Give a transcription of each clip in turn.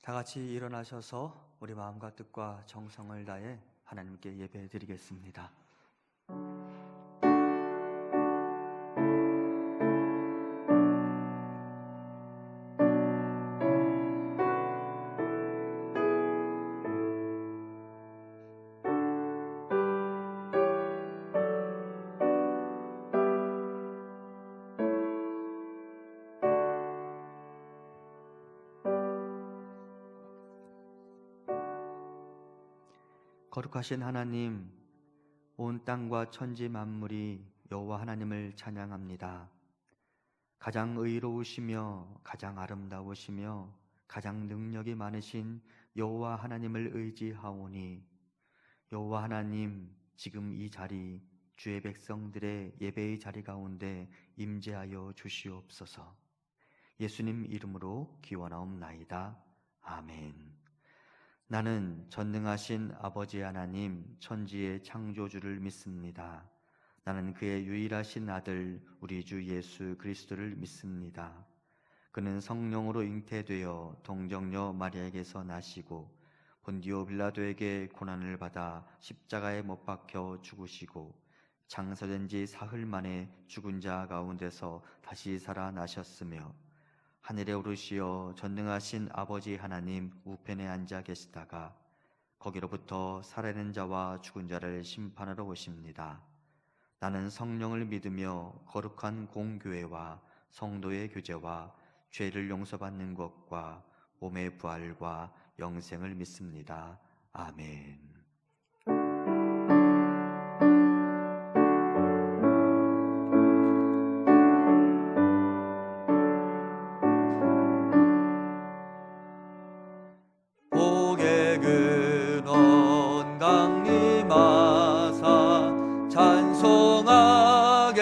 다 같이 일어나셔서 우리 마음과 뜻과 정성을 다해 하나님께 예배드리겠습니다. 거룩하신 하나님, 온 땅과 천지 만물이 여호와 하나님을 찬양합니다. 가장 의로우시며 가장 아름다우시며 가장 능력이 많으신 여호와 하나님을 의지하오니, 여호와 하나님, 지금 이 자리, 주의 백성들의 예배의 자리 가운데 임재하여 주시옵소서. 예수님 이름으로 기원하옵나이다. 아멘. 나는 전능하신 아버지 하나님, 천지의 창조주를 믿습니다. 나는 그의 유일하신 아들 우리 주 예수 그리스도를 믿습니다. 그는 성령으로 잉태되어 동정녀 마리아에게서 나시고 본디오 빌라도에게 고난을 받아 십자가에 못 박혀 죽으시고 장사된 지 사흘 만에 죽은 자 가운데서 다시 살아나셨으며 하늘에 오르시어 전능하신 아버지 하나님 우편에 앉아 계시다가 거기로부터 살아있는 자와 죽은 자를 심판하러 오십니다. 나는 성령을 믿으며 거룩한 공교회와 성도의 교제와 죄를 용서받는 것과 몸의 부활과 영생을 믿습니다. 아멘. 복의 근원 강림하사 찬송하게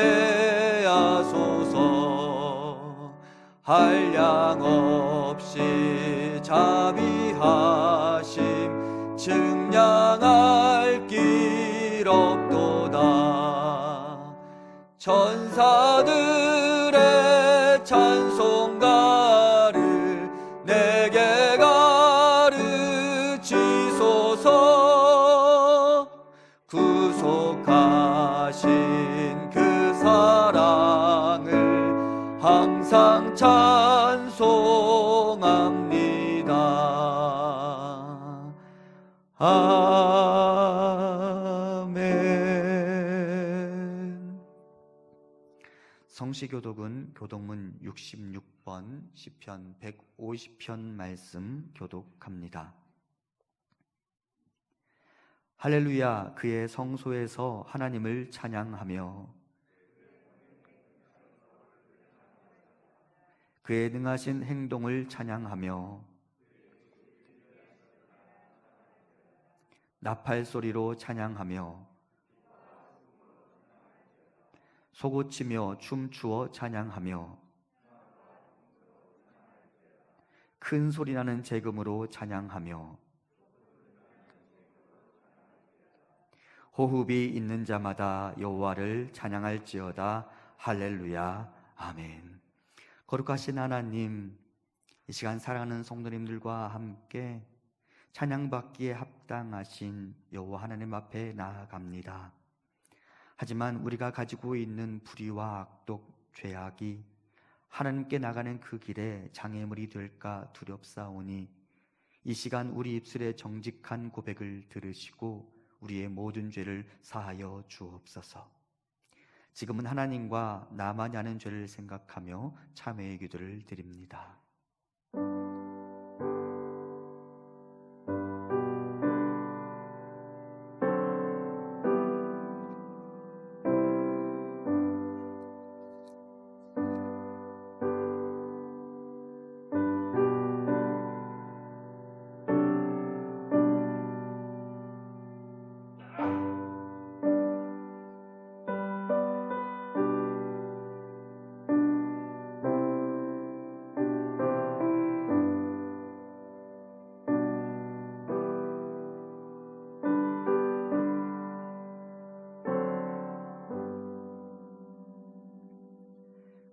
하소서. 한량없이 자비하심 증량할 길 없도다. 천사들의 찬송가를 내게 가르치소서. 구속하신 그 사랑을 항상 찬송합니다. 아멘. 성시교독은 교독문 66번 시편 150편 말씀 교독합니다. 할렐루야, 그의 성소에서 하나님을 찬양하며 그의 능하신 행동을 찬양하며 나팔 소리로 찬양하며 소고치며 춤추어 찬양하며 큰 소리나는 재금으로 찬양하며 호흡이 있는 자마다 여호와를 찬양할지어다. 할렐루야. 아멘. 거룩하신 하나님, 이 시간 사랑하는 성도님들과 함께 찬양받기에 합당하신 여호와 하나님 앞에 나아갑니다. 하지만 우리가 가지고 있는 불의와 악독, 죄악이 하나님께 나가는 그 길에 장애물이 될까 두렵사오니 이 시간 우리 입술의 정직한 고백을 들으시고 우리의 모든 죄를 사하여 주옵소서. 지금은 하나님과 나만이 아는 죄를 생각하며 참회의 기도를 드립니다.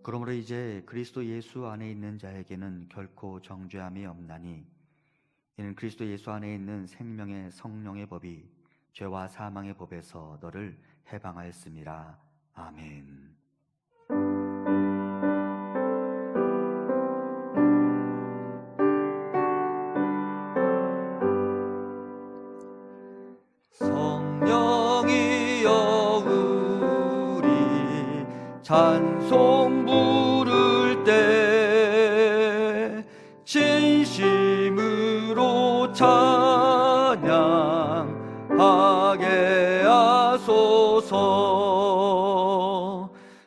그러므로 이제 그리스도 예수 안에 있는 자에게는 결코 정죄함이 없나니 이는 그리스도 예수 안에 있는 생명의 성령의 법이 죄와 사망의 법에서 너를 해방하였습니다. 아멘. 성령이여 우리 찬송 부를 때 진심으로 찬양하게 하소서.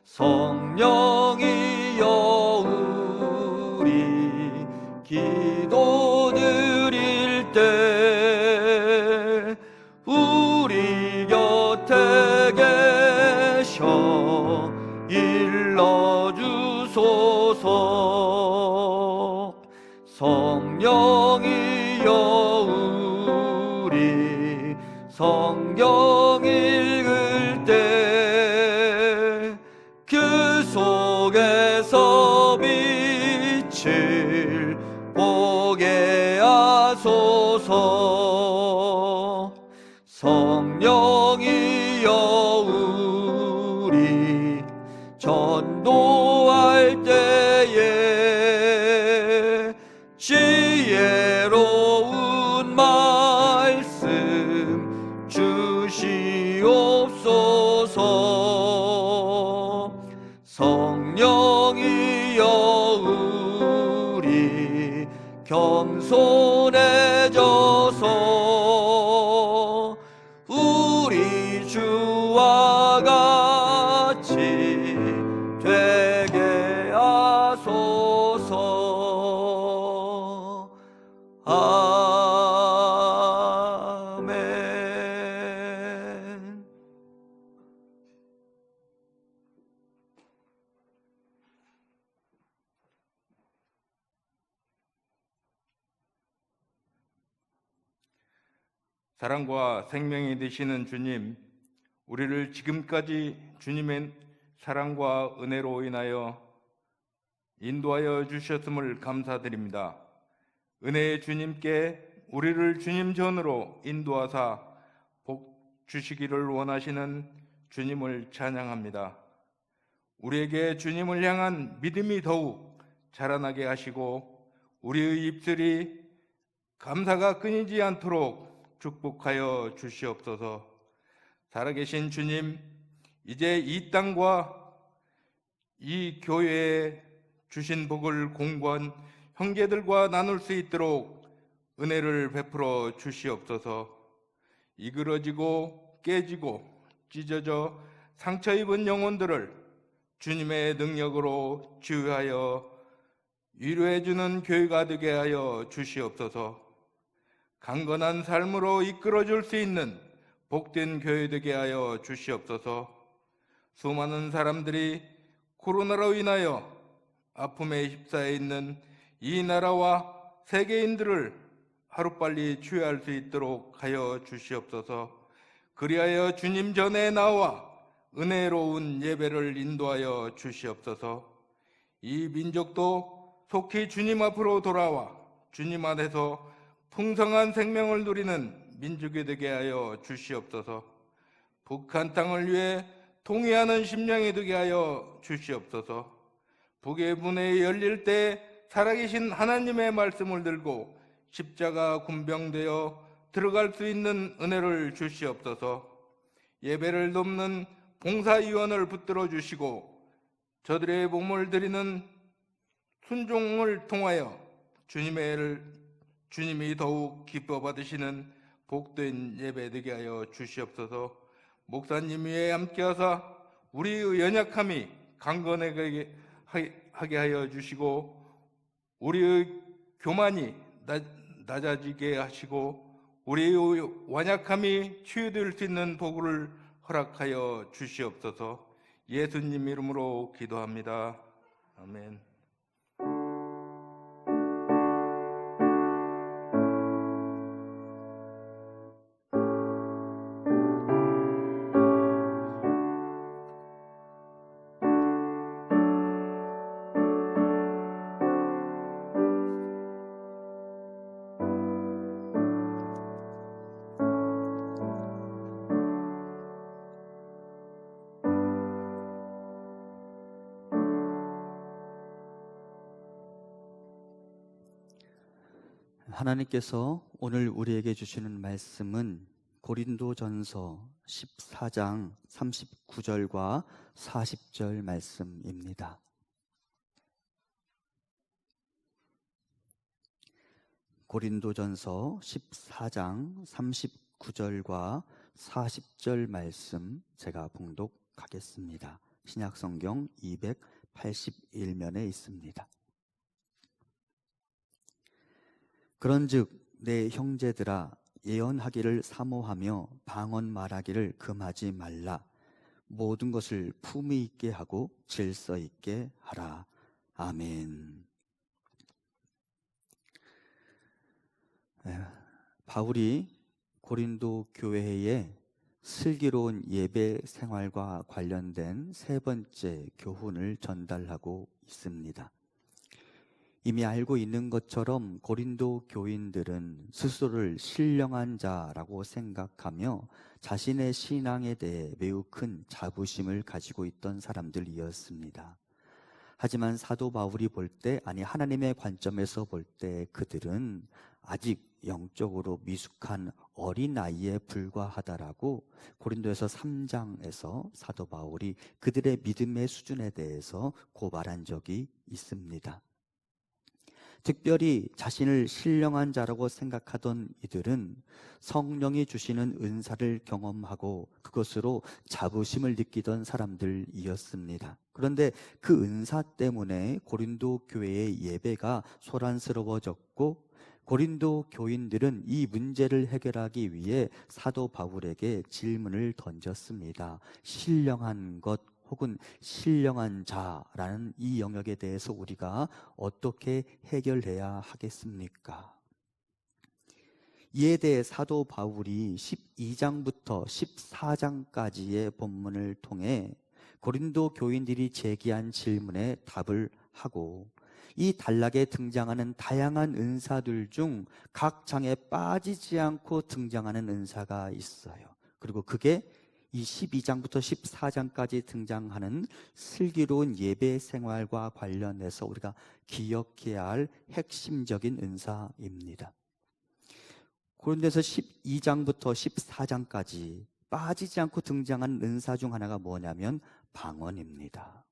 성령이여 우리 기도 드릴 때 우리 곁에 계셔 일러주소서. 성령이여 우리 성경 읽을 때 그 속에서 빛을 보게 하소서. 성령이여 우리 전도할 때에 지혜로운 말씀 주시옵소서. 성령이여 우리 겸손해져서 우리 주와 같이 되게 하소서. 아멘. 사랑과 생명이 되시는 주님, 우리를 지금까지 주님의 사랑과 은혜로 인하여 인도하여 주셨음을 감사드립니다. 은혜의 주님께 우리를 주님 전으로 인도하사 복 주시기를 원하시는 주님을 찬양합니다. 우리에게 주님을 향한 믿음이 더욱 자라나게 하시고 우리의 입술이 감사가 끊이지 않도록 축복하여 주시옵소서. 살아계신 주님, 이제 이 땅과 이 교회에 주신 복을 공고한 형제들과 나눌 수 있도록 은혜를 베풀어 주시옵소서. 이그러지고 깨지고 찢어져 상처 입은 영혼들을 주님의 능력으로 치유하여 위로해주는 교회가 되게 하여 주시옵소서. 강건한 삶으로 이끌어줄 수 있는 복된 교회 되게 하여 주시옵소서. 수많은 사람들이 코로나로 인하여 아픔에 휩싸여 있는 이 나라와 세계인들을 하루빨리 치유할 수 있도록 하여 주시옵소서. 그리하여 주님 전에 나와 은혜로운 예배를 인도하여 주시옵소서. 이 민족도 속히 주님 앞으로 돌아와 주님 안에서 풍성한 생명을 누리는 민족이 되게 하여 주시옵소서. 북한 땅을 위해 통회하는 심령이 되게 하여 주시옵소서. 북의 문에 열릴 때 살아계신 하나님의 말씀을 들고 십자가 군병되어 들어갈 수 있는 은혜를 주시옵소서. 예배를 돕는 봉사위원을 붙들어 주시고 저들의 몸을 드리는 순종을 통하여 주님이 더욱 기뻐 받으시는 복된 예배 되게 하여 주시옵소서. 목사님 위에 함께하사 우리의 연약함이 강건하게 하게 하여 주시고 우리의 교만이 낮아지게 하시고 우리의 완약함이 치유될 수 있는 복을 허락하여 주시옵소서. 예수님 이름으로 기도합니다. 아멘. 하나님께서 오늘 우리에게 주시는 말씀은 고린도전서 14장 39절과 40절 말씀입니다. 고린도전서 14장 39절과 40절 말씀 제가 봉독하겠습니다. 신약성경 281면에 있습니다. 그런즉 내 형제들아, 예언하기를 사모하며 방언 말하기를 금하지 말라. 모든 것을 품위 있게 하고 질서 있게 하라. 아멘. 바울이 고린도 교회에 슬기로운 예배 생활과 관련된 세 번째 교훈을 전달하고 있습니다. 이미 알고 있는 것처럼 고린도 교인들은 스스로를 신령한 자라고 생각하며 자신의 신앙에 대해 매우 큰 자부심을 가지고 있던 사람들이었습니다. 하지만 사도 바울이 볼 때, 아니 하나님의 관점에서 볼 때 그들은 아직 영적으로 미숙한 어린아이에 불과하다라고 고린도에서 3장에서 사도 바울이 그들의 믿음의 수준에 대해서 고발한 적이 있습니다. 특별히 자신을 신령한 자라고 생각하던 이들은 성령이 주시는 은사를 경험하고 그것으로 자부심을 느끼던 사람들이었습니다. 그런데 그 은사 때문에 고린도 교회의 예배가 소란스러워졌고, 고린도 교인들은 이 문제를 해결하기 위해 사도 바울에게 질문을 던졌습니다. 신령한 것 혹은 신령한 자라는 이 영역에 대해서 우리가 어떻게 해결해야 하겠습니까? 이에 대해 사도 바울이 12장부터 14장까지의 본문을 통해 고린도 교인들이 제기한 질문에 답을 하고, 이 단락에 등장하는 다양한 은사들 중 각 장에 빠지지 않고 등장하는 은사가 있어요. 그리고 그게 이 12장부터 14장까지 등장하는 슬기로운 예배 생활과 관련해서 우리가 기억해야 할 핵심적인 은사입니다. 그런데서 12장부터 14장까지 빠지지 않고 등장하는 은사 중 하나가 뭐냐면 방언입니다.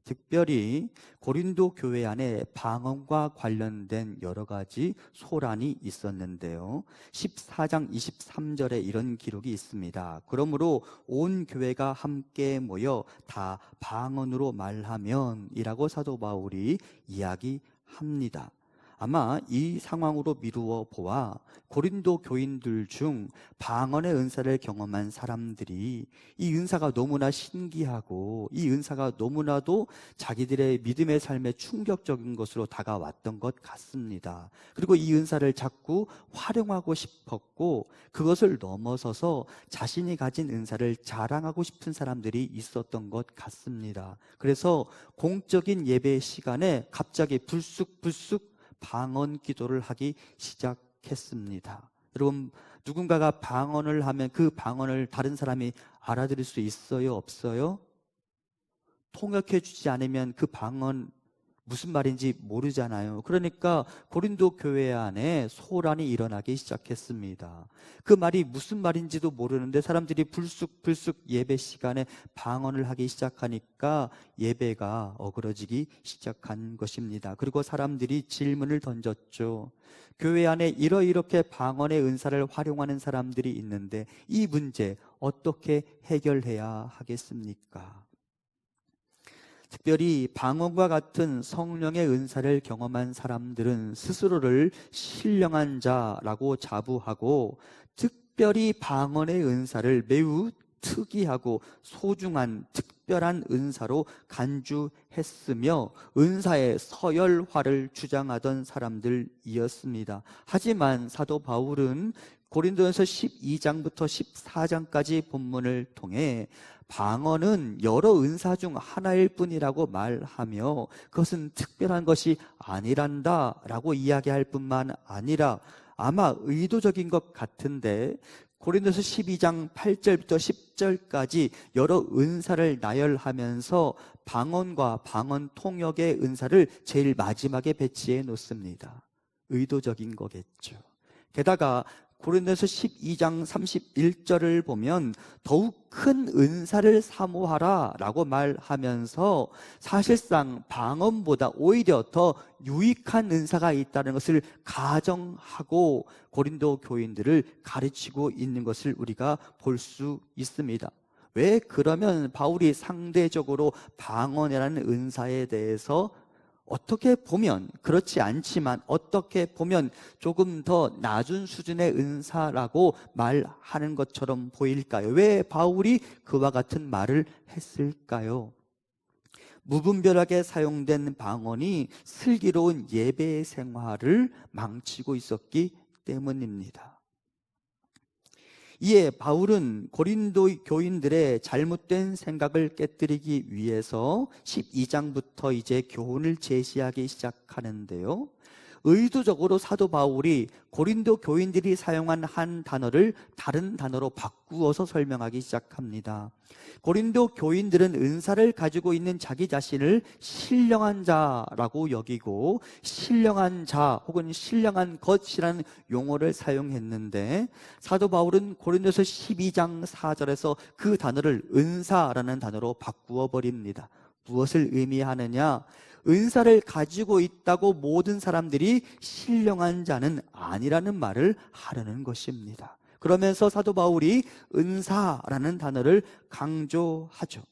특별히 고린도 교회 안에 방언과 관련된 여러 가지 소란이 있었는데요. 14장 23절에 이런 기록이 있습니다. 그러므로 온 교회가 함께 모여 다 방언으로 말하면 이라고 사도 바울이 이야기합니다. 아마 이 상황으로 미루어 보아 고린도 교인들 중 방언의 은사를 경험한 사람들이 이 은사가 너무나 신기하고 이 은사가 너무나도 자기들의 믿음의 삶에 충격적인 것으로 다가왔던 것 같습니다. 그리고 이 은사를 자꾸 활용하고 싶었고, 그것을 넘어서서 자신이 가진 은사를 자랑하고 싶은 사람들이 있었던 것 같습니다. 그래서 공적인 예배 시간에 갑자기 불쑥 방언 기도를 하기 시작했습니다. 여러분, 누군가가 방언을 하면 그 방언을 다른 사람이 알아들을 수 있어요? 없어요? 통역해 주지 않으면 그 방언 무슨 말인지 모르잖아요. 그러니까 고린도 교회 안에 소란이 일어나기 시작했습니다. 그 말이 무슨 말인지도 모르는데 사람들이 불쑥 예배 시간에 방언을 하기 시작하니까 예배가 어그러지기 시작한 것입니다. 그리고 사람들이 질문을 던졌죠. 교회 안에 이렇게 방언의 은사를 활용하는 사람들이 있는데 이 문제 어떻게 해결해야 하겠습니까? 특별히 방언과 같은 성령의 은사를 경험한 사람들은 스스로를 신령한 자라고 자부하고, 특별히 방언의 은사를 매우 특이하고 소중한 특별한 은사로 간주했으며 은사의 서열화를 주장하던 사람들이었습니다. 하지만 사도 바울은 고린도전서 12장부터 14장까지 본문을 통해 방언은 여러 은사 중 하나일 뿐이라고 말하며 그것은 특별한 것이 아니란다 라고 이야기할 뿐만 아니라, 아마 의도적인 것 같은데 고린도서 12장 8절부터 10절까지 여러 은사를 나열하면서 방언과 방언 통역의 은사를 제일 마지막에 배치해 놓습니다. 의도적인 거겠죠. 게다가 고린도서 12장 31절을 보면 더욱 큰 은사를 사모하라 라고 말하면서 사실상 방언보다 오히려 더 유익한 은사가 있다는 것을 가정하고 고린도 교인들을 가르치고 있는 것을 우리가 볼 수 있습니다. 왜 그러면 바울이 상대적으로 방언이라는 은사에 대해서 어떻게 보면 그렇지 않지만 어떻게 보면 조금 더 낮은 수준의 은사라고 말하는 것처럼 보일까요? 왜 바울이 그와 같은 말을 했을까요? 무분별하게 사용된 방언이 슬기로운 예배 생활을 망치고 있었기 때문입니다. 이에 바울은 고린도 교인들의 잘못된 생각을 깨뜨리기 위해서 12장부터 이제 교훈을 제시하기 시작하는데요. 의도적으로 사도 바울이 고린도 교인들이 사용한 한 단어를 다른 단어로 바꾸어서 설명하기 시작합니다. 고린도 교인들은 은사를 가지고 있는 자기 자신을 신령한 자라고 여기고 신령한 자 혹은 신령한 것이라는 용어를 사용했는데 사도 바울은 고린도서 12장 4절에서 그 단어를 은사라는 단어로 바꾸어 버립니다. 무엇을 의미하느냐? 은사를 가지고 있다고 모든 사람들이 신령한 자는 아니라는 말을 하려는 것입니다. 그러면서 사도 바울이 은사라는 단어를 강조하죠.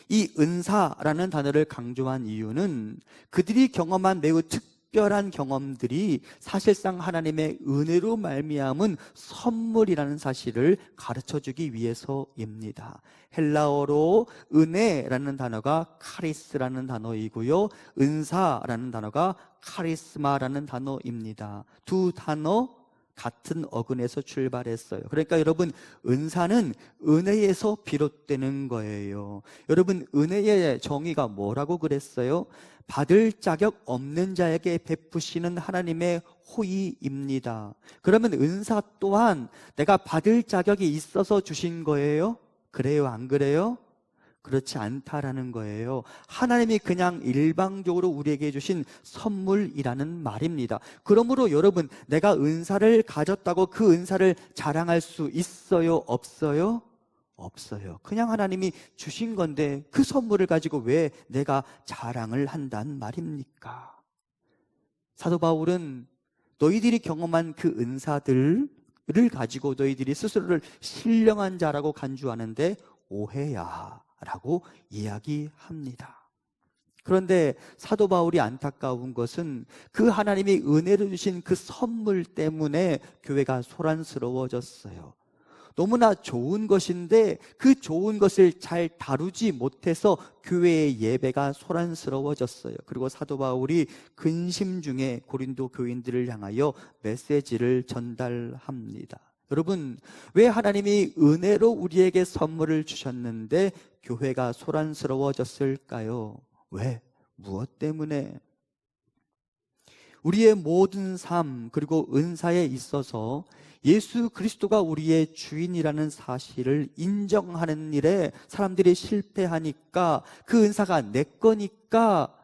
이 은사라는 단어를 강조한 이유는 그들이 경험한 매우 특별한 경험들이 사실상 하나님의 은혜로 말미암은 선물이라는 사실을 가르쳐주기 위해서입니다. 헬라어로 은혜라는 단어가 카리스라는 단어이고요, 은사라는 단어가 카리스마라는 단어입니다. 두 단어 같은 어근에서 출발했어요. 그러니까 여러분, 은사는 은혜에서 비롯되는 거예요. 여러분, 은혜의 정의가 뭐라고 그랬어요? 받을 자격 없는 자에게 베푸시는 하나님의 호의입니다. 그러면 은사 또한 내가 받을 자격이 있어서 주신 거예요? 그래요, 안 그래요? 그렇지 않다라는 거예요. 하나님이 그냥 일방적으로 우리에게 주신 선물이라는 말입니다. 그러므로 여러분, 내가 은사를 가졌다고 그 은사를 자랑할 수 있어요, 없어요? 없어요. 그냥 하나님이 주신 건데 그 선물을 가지고 왜 내가 자랑을 한단 말입니까? 사도 바울은 너희들이 경험한 그 은사들을 가지고 너희들이 스스로를 신령한 자라고 간주하는데 오해야 라고 이야기합니다. 그런데 사도 바울이 안타까운 것은 그 하나님이 은혜로 주신 그 선물 때문에 교회가 소란스러워졌어요. 너무나 좋은 것인데 그 좋은 것을 잘 다루지 못해서 교회의 예배가 소란스러워졌어요. 그리고 사도 바울이 근심 중에 고린도 교인들을 향하여 메시지를 전달합니다. 여러분, 왜 하나님이 은혜로 우리에게 선물을 주셨는데 교회가 소란스러워졌을까요? 왜? 무엇 때문에? 우리의 모든 삶 그리고 은사에 있어서 예수 그리스도가 우리의 주인이라는 사실을 인정하는 일에 사람들이 실패하니까 그 은사가 내 거니까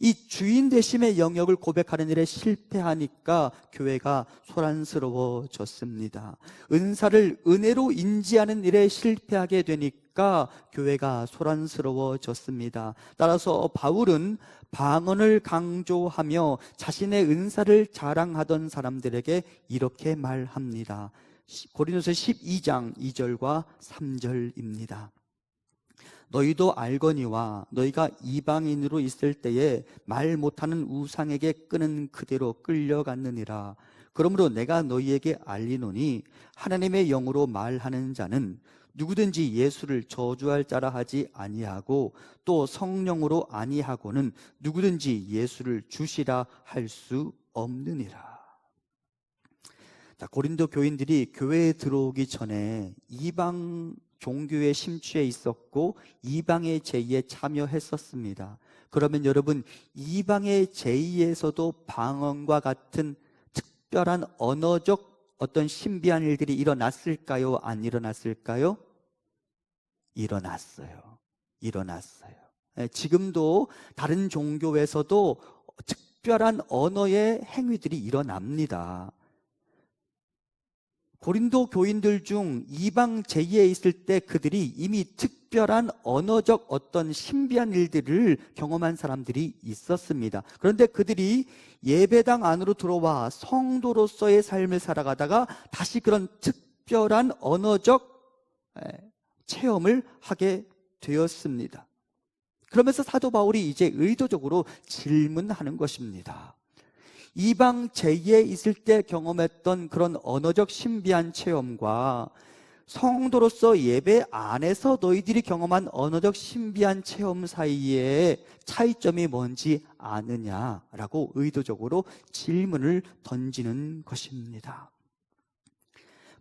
이 주인 되심의 영역을 고백하는 일에 실패하니까 교회가 소란스러워졌습니다. 은사를 은혜로 인지하는 일에 실패하게 되니까 교회가 소란스러워졌습니다. 따라서 바울은 방언을 강조하며 자신의 은사를 자랑하던 사람들에게 이렇게 말합니다. 고린도서 12장 2절과 3절입니다. 너희도 알거니와 너희가 이방인으로 있을 때에 말 못하는 우상에게 끄는 그대로 끌려갔느니라. 그러므로 내가 너희에게 알리노니 하나님의 영으로 말하는 자는 누구든지 예수를 저주할 자라 하지 아니하고 또 성령으로 아니하고는 누구든지 예수를 주시라 할 수 없느니라. 자, 고린도 교인들이 교회에 들어오기 전에 이방 종교에 심취해 있었고 이방의 제의에 참여했었습니다. 그러면 여러분, 이방의 제의에서도 방언과 같은 특별한 언어적 어떤 신비한 일들이 일어났을까요? 안 일어났을까요? 일어났어요. 지금도 다른 종교에서도 특별한 언어의 행위들이 일어납니다. 고린도 교인들 중 이방 제의에 있을 때 그들이 이미 특별한 언어적 어떤 신비한 일들을 경험한 사람들이 있었습니다. 그런데 그들이 예배당 안으로 들어와 성도로서의 삶을 살아가다가 다시 그런 특별한 언어적 체험을 하게 되었습니다. 그러면서 사도 바울이 이제 의도적으로 질문하는 것입니다. 이방 제의에 있을 때 경험했던 그런 언어적 신비한 체험과 성도로서 예배 안에서 너희들이 경험한 언어적 신비한 체험 사이에 차이점이 뭔지 아느냐라고 의도적으로 질문을 던지는 것입니다.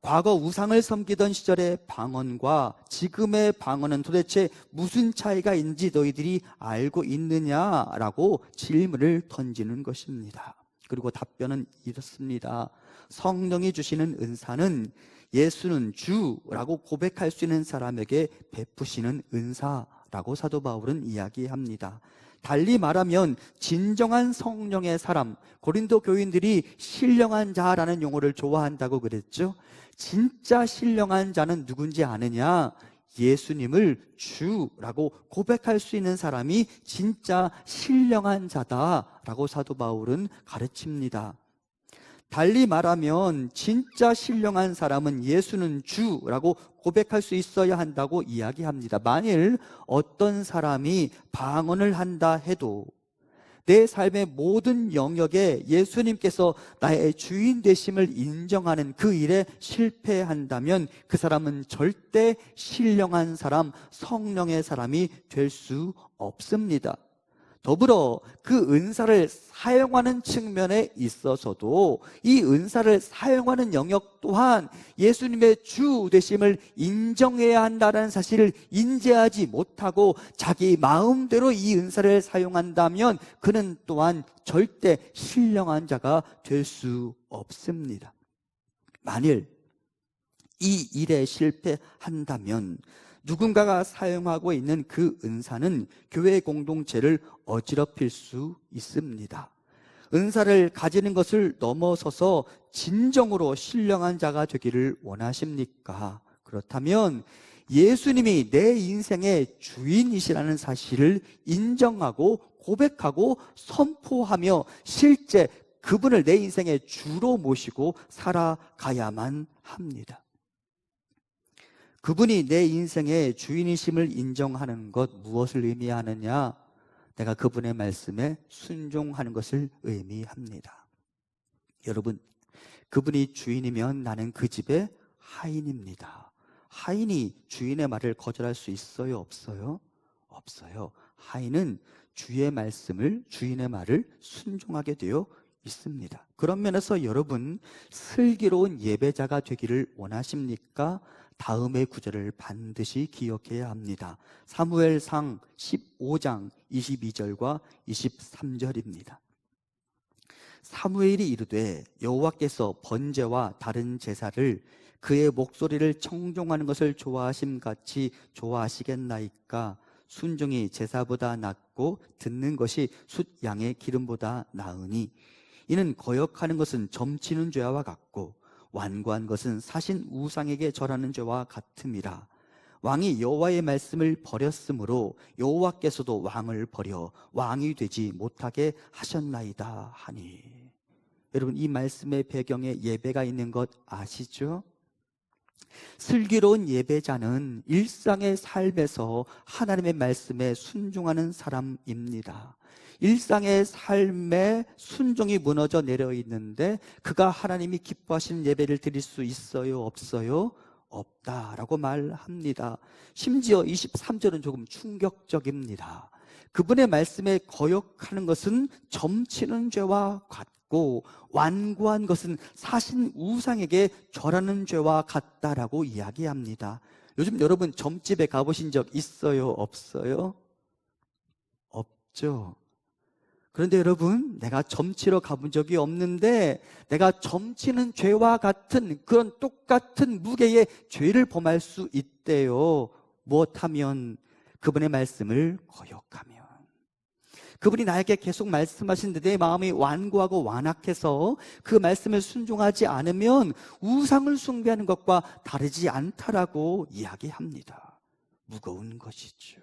과거 우상을 섬기던 시절의 방언과 지금의 방언은 도대체 무슨 차이가 있는지 너희들이 알고 있느냐라고 질문을 던지는 것입니다. 그리고 답변은 이렇습니다. 성령이 주시는 은사는 예수는 주라고 고백할 수 있는 사람에게 베푸시는 은사라고 사도 바울은 이야기합니다. 달리 말하면 진정한 성령의 사람, 고린도 교인들이 신령한 자라는 용어를 좋아한다고 그랬죠. 진짜 신령한 자는 누군지 아느냐? 예수님을 주라고 고백할 수 있는 사람이 진짜 신령한 자다라고 사도 바울은 가르칩니다. 달리 말하면 진짜 신령한 사람은 예수는 주라고 고백할 수 있어야 한다고 이야기합니다. 만일 어떤 사람이 방언을 한다 해도 내 삶의 모든 영역에 예수님께서 나의 주인 되심을 인정하는 그 일에 실패한다면 그 사람은 절대 신령한 사람, 성령의 사람이 될 수 없습니다. 더불어 그 은사를 사용하는 측면에 있어서도 이 은사를 사용하는 영역 또한 예수님의 주 되심을 인정해야 한다는 사실을 인지하지 못하고 자기 마음대로 이 은사를 사용한다면 그는 또한 절대 신령한 자가 될 수 없습니다. 만일 이 일에 실패한다면 누군가가 사용하고 있는 그 은사는 교회 공동체를 어지럽힐 수 있습니다. 은사를 가지는 것을 넘어서서 진정으로 신령한 자가 되기를 원하십니까? 그렇다면 예수님이 내 인생의 주인이시라는 사실을 인정하고 고백하고 선포하며 실제 그분을 내 인생의 주로 모시고 살아가야만 합니다. 그분이 내 인생의 주인이심을 인정하는 것 무엇을 의미하느냐? 내가 그분의 말씀에 순종하는 것을 의미합니다. 여러분, 그분이 주인이면 나는 그 집의 하인입니다. 하인이 주인의 말을 거절할 수 있어요? 없어요? 없어요. 하인은 주의 말씀을, 주인의 말을 순종하게 되어 있습니다. 그런 면에서 여러분, 슬기로운 예배자가 되기를 원하십니까? 다음의 구절을 반드시 기억해야 합니다. 사무엘상 15장 22절과 23절입니다. 사무엘이 이르되 여호와께서 번제와 다른 제사를 그의 목소리를 청종하는 것을 좋아하심같이 좋아하시겠나이까? 순종이 제사보다 낫고 듣는 것이 숫 양의 기름보다 나으니 이는 거역하는 것은 점치는 죄와 같고 완고한 것은 사신 우상에게 절하는 죄와 같음이라. 왕이 여호와의 말씀을 버렸으므로 여호와께서도 왕을 버려 왕이 되지 못하게 하셨나이다 하니. 여러분, 이 말씀의 배경에 예배가 있는 것 아시죠? 슬기로운 예배자는 일상의 삶에서 하나님의 말씀에 순종하는 사람입니다. 일상의 삶에 순종이 무너져 내려 있는데 그가 하나님이 기뻐하시는 예배를 드릴 수 있어요? 없어요? 없다라고 말합니다. 심지어 23절은 조금 충격적입니다. 그분의 말씀에 거역하는 것은 점치는 죄와 같고 완고한 것은 사신 우상에게 절하는 죄와 같다라고 이야기합니다. 요즘 여러분 점집에 가보신 적 있어요? 없어요? 없죠. 그런데 여러분, 내가 점치러 가본 적이 없는데 내가 점치는 죄와 같은 그런 똑같은 무게의 죄를 범할 수 있대요. 무엇하면? 그분의 말씀을 거역하면. 그분이 나에게 계속 말씀하시는데 내 마음이 완고하고 완악해서 그 말씀을 순종하지 않으면 우상을 숭배하는 것과 다르지 않다라고 이야기합니다. 무거운 것이죠.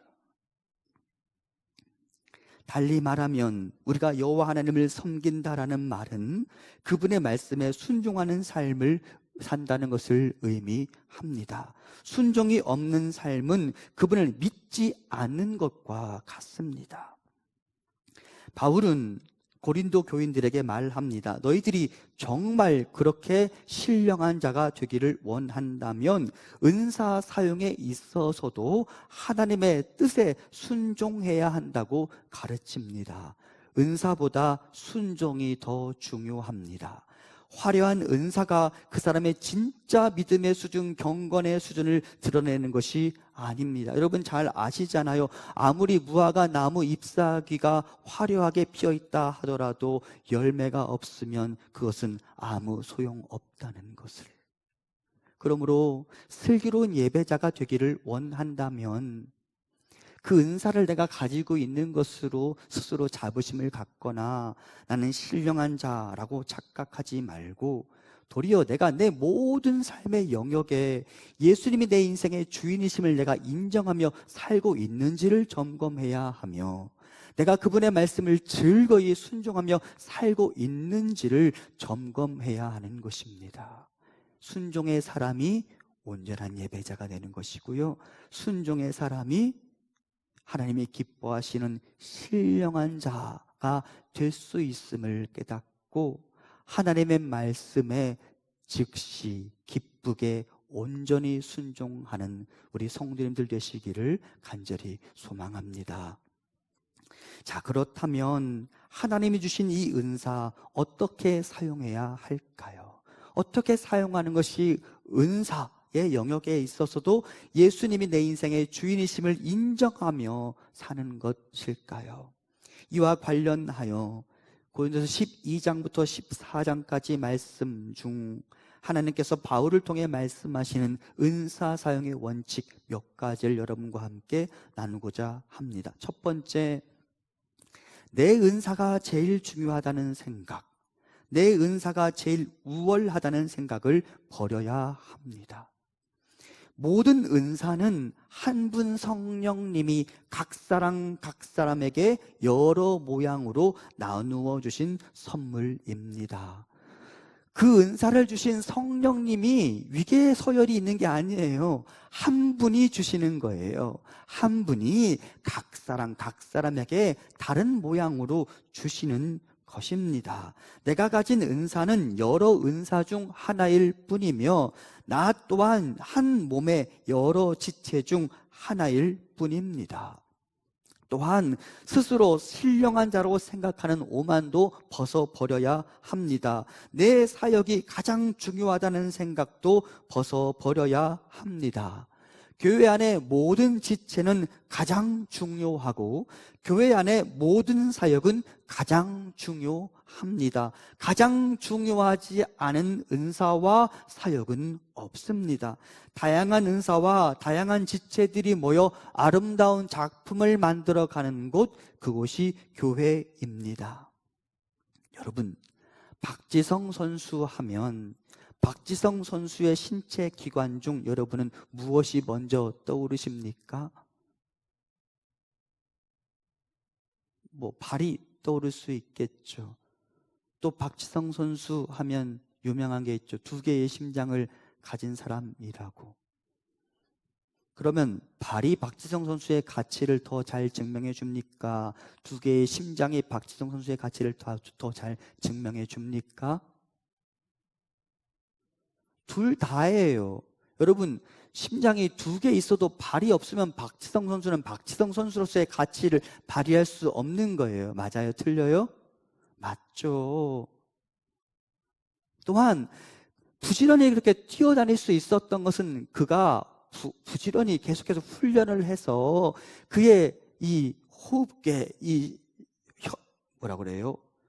달리 말하면 우리가 여호와 하나님을 섬긴다라는 말은 그분의 말씀에 순종하는 삶을 산다는 것을 의미합니다. 순종이 없는 삶은 그분을 믿지 않는 것과 같습니다. 바울은 고린도 교인들에게 말합니다. 너희들이 정말 그렇게 신령한 자가 되기를 원한다면 은사 사용에 있어서도 하나님의 뜻에 순종해야 한다고 가르칩니다. 은사보다 순종이 더 중요합니다. 화려한 은사가 그 사람의 진짜 믿음의 수준, 경건의 수준을 드러내는 것이 아닙니다. 여러분 잘 아시잖아요. 아무리 무화과 나무 잎사귀가 화려하게 피어있다 하더라도 열매가 없으면 그것은 아무 소용없다는 것을. 그러므로 슬기로운 예배자가 되기를 원한다면 그 은사를 내가 가지고 있는 것으로 스스로 자부심을 갖거나 나는 신령한 자라고 착각하지 말고 도리어 내가 내 모든 삶의 영역에 예수님이 내 인생의 주인이심을 내가 인정하며 살고 있는지를 점검해야 하며 내가 그분의 말씀을 즐거이 순종하며 살고 있는지를 점검해야 하는 것입니다. 순종의 사람이 온전한 예배자가 되는 것이고요, 순종의 사람이 하나님이 기뻐하시는 신령한 자가 될 수 있음을 깨닫고 하나님의 말씀에 즉시 기쁘게 온전히 순종하는 우리 성도님들 되시기를 간절히 소망합니다. 자, 그렇다면 하나님이 주신 이 은사 어떻게 사용해야 할까요? 어떻게 사용하는 것이 은사의 영역에 있어서도 예수님이 내 인생의 주인이심을 인정하며 사는 것일까요? 이와 관련하여 고린도서 12장부터 14장까지 말씀 중 하나님께서 바울을 통해 말씀하시는 은사 사용의 원칙 몇 가지를 여러분과 함께 나누고자 합니다. 첫 번째, 내 은사가 제일 중요하다는 생각, 내 은사가 제일 우월하다는 생각을 버려야 합니다. 모든 은사는 한 분 성령님이 각 사람에게 여러 모양으로 나누어 주신 선물입니다. 그 은사를 주신 성령님이 위계 서열이 있는 게 아니에요. 한 분이 주시는 거예요. 한 분이 각 사람에게 다른 모양으로 주시는 것입니다. 내가 가진 은사는 여러 은사 중 하나일 뿐이며 나 또한 한 몸의 여러 지체 중 하나일 뿐입니다. 또한 스스로 신령한 자라고 생각하는 오만도 벗어버려야 합니다. 내 사역이 가장 중요하다는 생각도 벗어버려야 합니다. 교회 안의 모든 지체는 가장 중요하고 교회 안의 모든 사역은 가장 중요합니다. 가장 중요하지 않은 은사와 사역은 없습니다. 다양한 은사와 다양한 지체들이 모여 아름다운 작품을 만들어가는 곳, 그곳이 교회입니다. 여러분, 박지성 선수 하면 박지성 선수의 신체 기관 중 여러분은 무엇이 먼저 떠오르십니까? 발이 떠오를 수 있겠죠. 또 박지성 선수 하면 유명한 게 있죠. 2개의 심장을 가진 사람이라고. 그러면 발이 박지성 선수의 가치를 더 잘 증명해 줍니까? 2개의 심장이 박지성 선수의 가치를 더 잘 증명해 줍니까? 둘 다예요. 여러분, 심장이 2개 있어도 발이 없으면 박지성 선수는 박지성 선수로서의 가치를 발휘할 수 없는 거예요. 맞아요? 틀려요? 맞죠. 또한 부지런히 그렇게 뛰어다닐 수 있었던 것은 그가 부지런히 계속해서 훈련을 해서 그의 이 호흡계,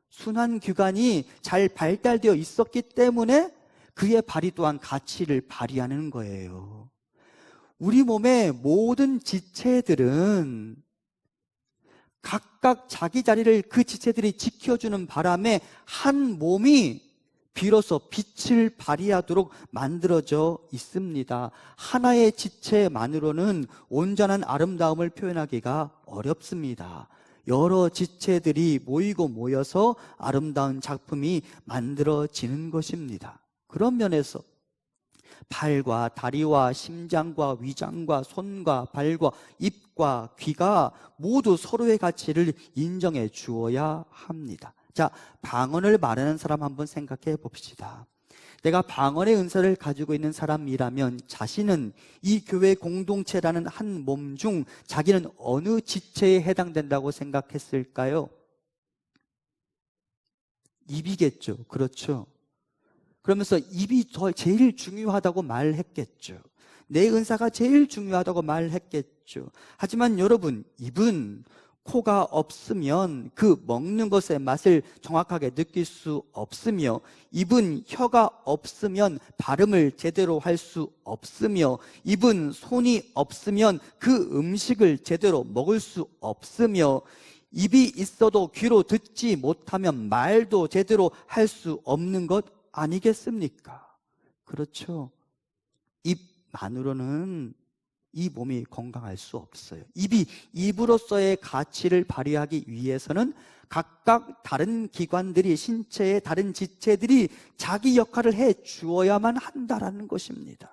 순환 기관이 잘 발달되어 있었기 때문에 그의 발이 또한 가치를 발휘하는 거예요. 우리 몸의 모든 지체들은 각각 자기 자리를 그 지체들이 지켜주는 바람에 한 몸이 비로소 빛을 발휘하도록 만들어져 있습니다. 하나의 지체만으로는 온전한 아름다움을 표현하기가 어렵습니다. 여러 지체들이 모이고 모여서 아름다운 작품이 만들어지는 것입니다. 그런 면에서 팔과 다리와 심장과 위장과 손과 발과 입과 귀가 모두 서로의 가치를 인정해 주어야 합니다. 자, 방언을 말하는 사람 한번 생각해 봅시다. 내가 방언의 은사를 가지고 있는 사람이라면 자신은 이 교회 공동체라는 한 몸 중 자기는 어느 지체에 해당된다고 생각했을까요? 입이겠죠. 그렇죠. 그러면서 입이 제일 중요하다고 말했겠죠. 내 은사가 제일 중요하다고 말했겠죠. 하지만 여러분, 입은 코가 없으면 그 먹는 것의 맛을 정확하게 느낄 수 없으며, 입은 혀가 없으면 발음을 제대로 할 수 없으며, 입은 손이 없으면 그 음식을 제대로 먹을 수 없으며, 입이 있어도 귀로 듣지 못하면 말도 제대로 할 수 없는 것 아니겠습니까? 그렇죠. 입만으로는 이 몸이 건강할 수 없어요. 입이 입으로서의 가치를 발휘하기 위해서는 각각 다른 기관들이, 신체의 다른 지체들이 자기 역할을 해 주어야만 한다라는 것입니다.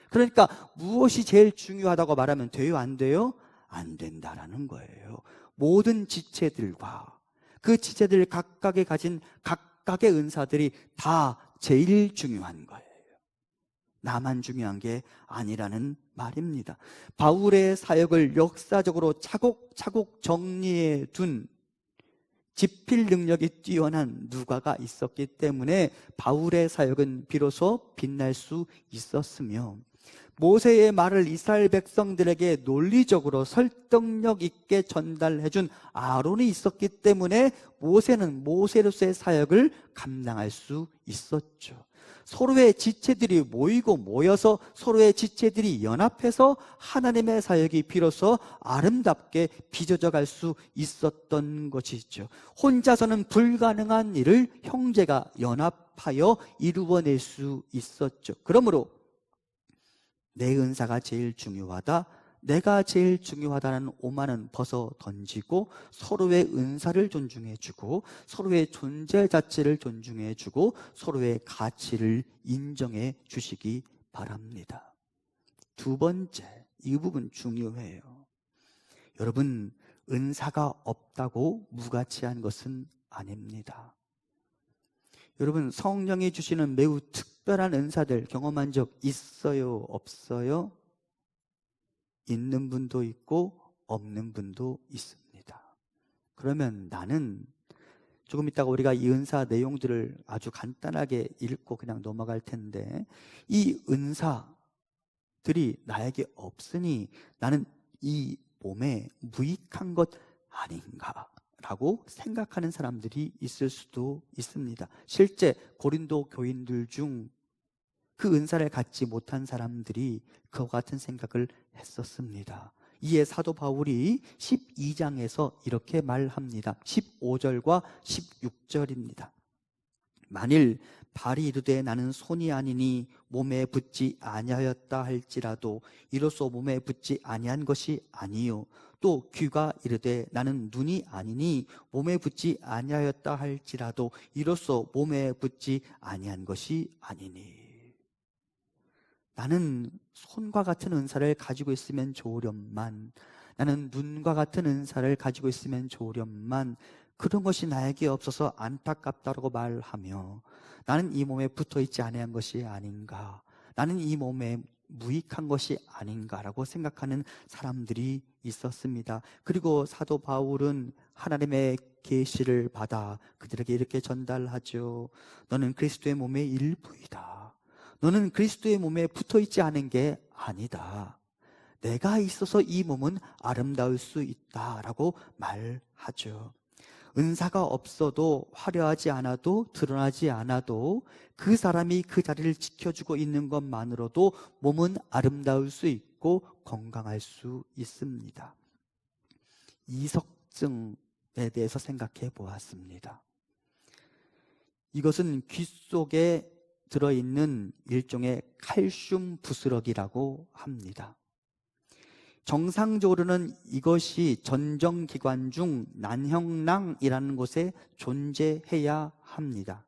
그러니까 무엇이 제일 중요하다고 말하면 돼요? 안 돼요? 안 된다라는 거예요. 모든 지체들과 그 지체들 각각에 가진 각각의 은사들이 다 제일 중요한 거예요. 나만 중요한 게 아니라는 말입니다. 바울의 사역을 역사적으로 차곡차곡 정리해 둔 집필 능력이 뛰어난 누가가 있었기 때문에 바울의 사역은 비로소 빛날 수 있었으며, 모세의 말을 이스라엘 백성들에게 논리적으로 설득력 있게 전달해 준 아론이 있었기 때문에 모세는 모세로서의 사역을 감당할 수 있었죠. 서로의 지체들이 모이고 모여서 서로의 지체들이 연합해서 하나님의 사역이 비로소 아름답게 빚어져 갈 수 있었던 것이죠. 혼자서는 불가능한 일을 형제가 연합하여 이루어낼 수 있었죠. 그러므로 내 은사가 제일 중요하다, 내가 제일 중요하다는 오만은 벗어 던지고 서로의 은사를 존중해주고 서로의 존재 자체를 존중해주고 서로의 가치를 인정해 주시기 바랍니다. 두 번째, 이 부분 중요해요. 여러분, 은사가 없다고 무가치한 것은 아닙니다. 여러분, 성령이 주시는 매우 특별한 은사들 경험한 적 있어요? 없어요? 있는 분도 있고 없는 분도 있습니다. 그러면 나는 조금 있다가 우리가 이 은사 내용들을 아주 간단하게 읽고 그냥 넘어갈 텐데, 이 은사들이 나에게 없으니 나는 이 몸에 무익한 것 아닌가 라고 생각하는 사람들이 있을 수도 있습니다. 실제 고린도 교인들 중 그 은사를 갖지 못한 사람들이 그와 같은 생각을 했었습니다. 이에 사도 바울이 12장에서 이렇게 말합니다. 15절과 16절입니다. 만일 발이 이르되 나는 손이 아니니 몸에 붙지 아니하였다 할지라도 이로써 몸에 붙지 아니한 것이 아니요, 또 귀가 이르되 나는 눈이 아니니 몸에 붙지 아니하였다 할지라도 이로써 몸에 붙지 아니한 것이 아니니. 나는 손과 같은 은사를 가지고 있으면 좋으련만, 나는 눈과 같은 은사를 가지고 있으면 좋으련만, 그런 것이 나에게 없어서 안타깝다고 말하며 나는 이 몸에 붙어있지 아니한 것이 아닌가, 나는 이 몸에 무익한 것이 아닌가라고 생각하는 사람들이 있었습니다. 그리고 사도 바울은 하나님의 계시를 받아 그들에게 이렇게 전달하죠. 너는 그리스도의 몸의 일부이다. 너는 그리스도의 몸에 붙어있지 않은 게 아니다. 내가 있어서 이 몸은 아름다울 수 있다라고 말하죠. 은사가 없어도, 화려하지 않아도, 드러나지 않아도 그 사람이 그 자리를 지켜주고 있는 것만으로도 몸은 아름다울 수 있고 건강할 수 있습니다. 이석증 대해서 생각해 보았습니다. 이것은 귀 속에 들어있는 일종의 칼슘 부스러기라고 합니다. 정상적으로는 이것이 전정기관 중 난형낭이라는 곳에 존재해야 합니다.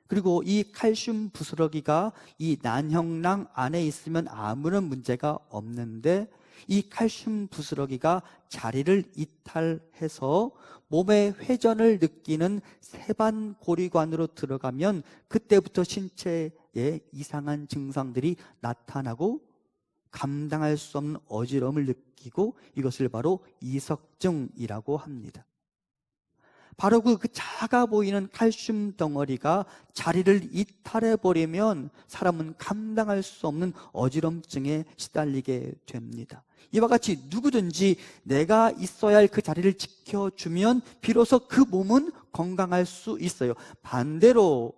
그리고 이 칼슘 부스러기가 이 난형낭 안에 있으면 아무런 문제가 없는데, 이 칼슘 부스러기가 자리를 이탈해서 몸의 회전을 느끼는 세반고리관으로 들어가면 그때부터 신체에 이상한 증상들이 나타나고 감당할 수 없는 어지러움을 느끼고, 이것을 바로 이석증이라고 합니다. 바로 그 작아 보이는 칼슘 덩어리가 자리를 이탈해버리면 사람은 감당할 수 없는 어지럼증에 시달리게 됩니다. 이와 같이 누구든지 내가 있어야 할 그 자리를 지켜주면 비로소 그 몸은 건강할 수 있어요. 반대로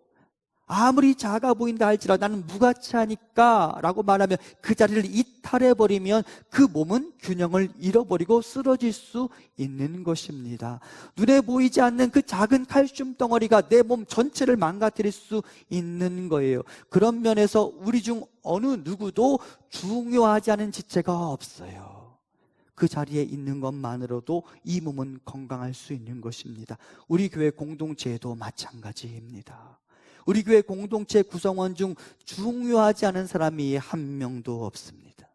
아무리 작아 보인다 할지라도 나는 무가치하니까 라고 말하면 그 자리를 이탈해버리면 그 몸은 균형을 잃어버리고 쓰러질 수 있는 것입니다. 눈에 보이지 않는 그 작은 칼슘 덩어리가 내 몸 전체를 망가뜨릴 수 있는 거예요. 그런 면에서 우리 중 어느 누구도 중요하지 않은 지체가 없어요. 그 자리에 있는 것만으로도 이 몸은 건강할 수 있는 것입니다. 우리 교회 공동체에도 마찬가지입니다. 우리 교회 공동체 구성원 중 중요하지 않은 사람이 한 명도 없습니다.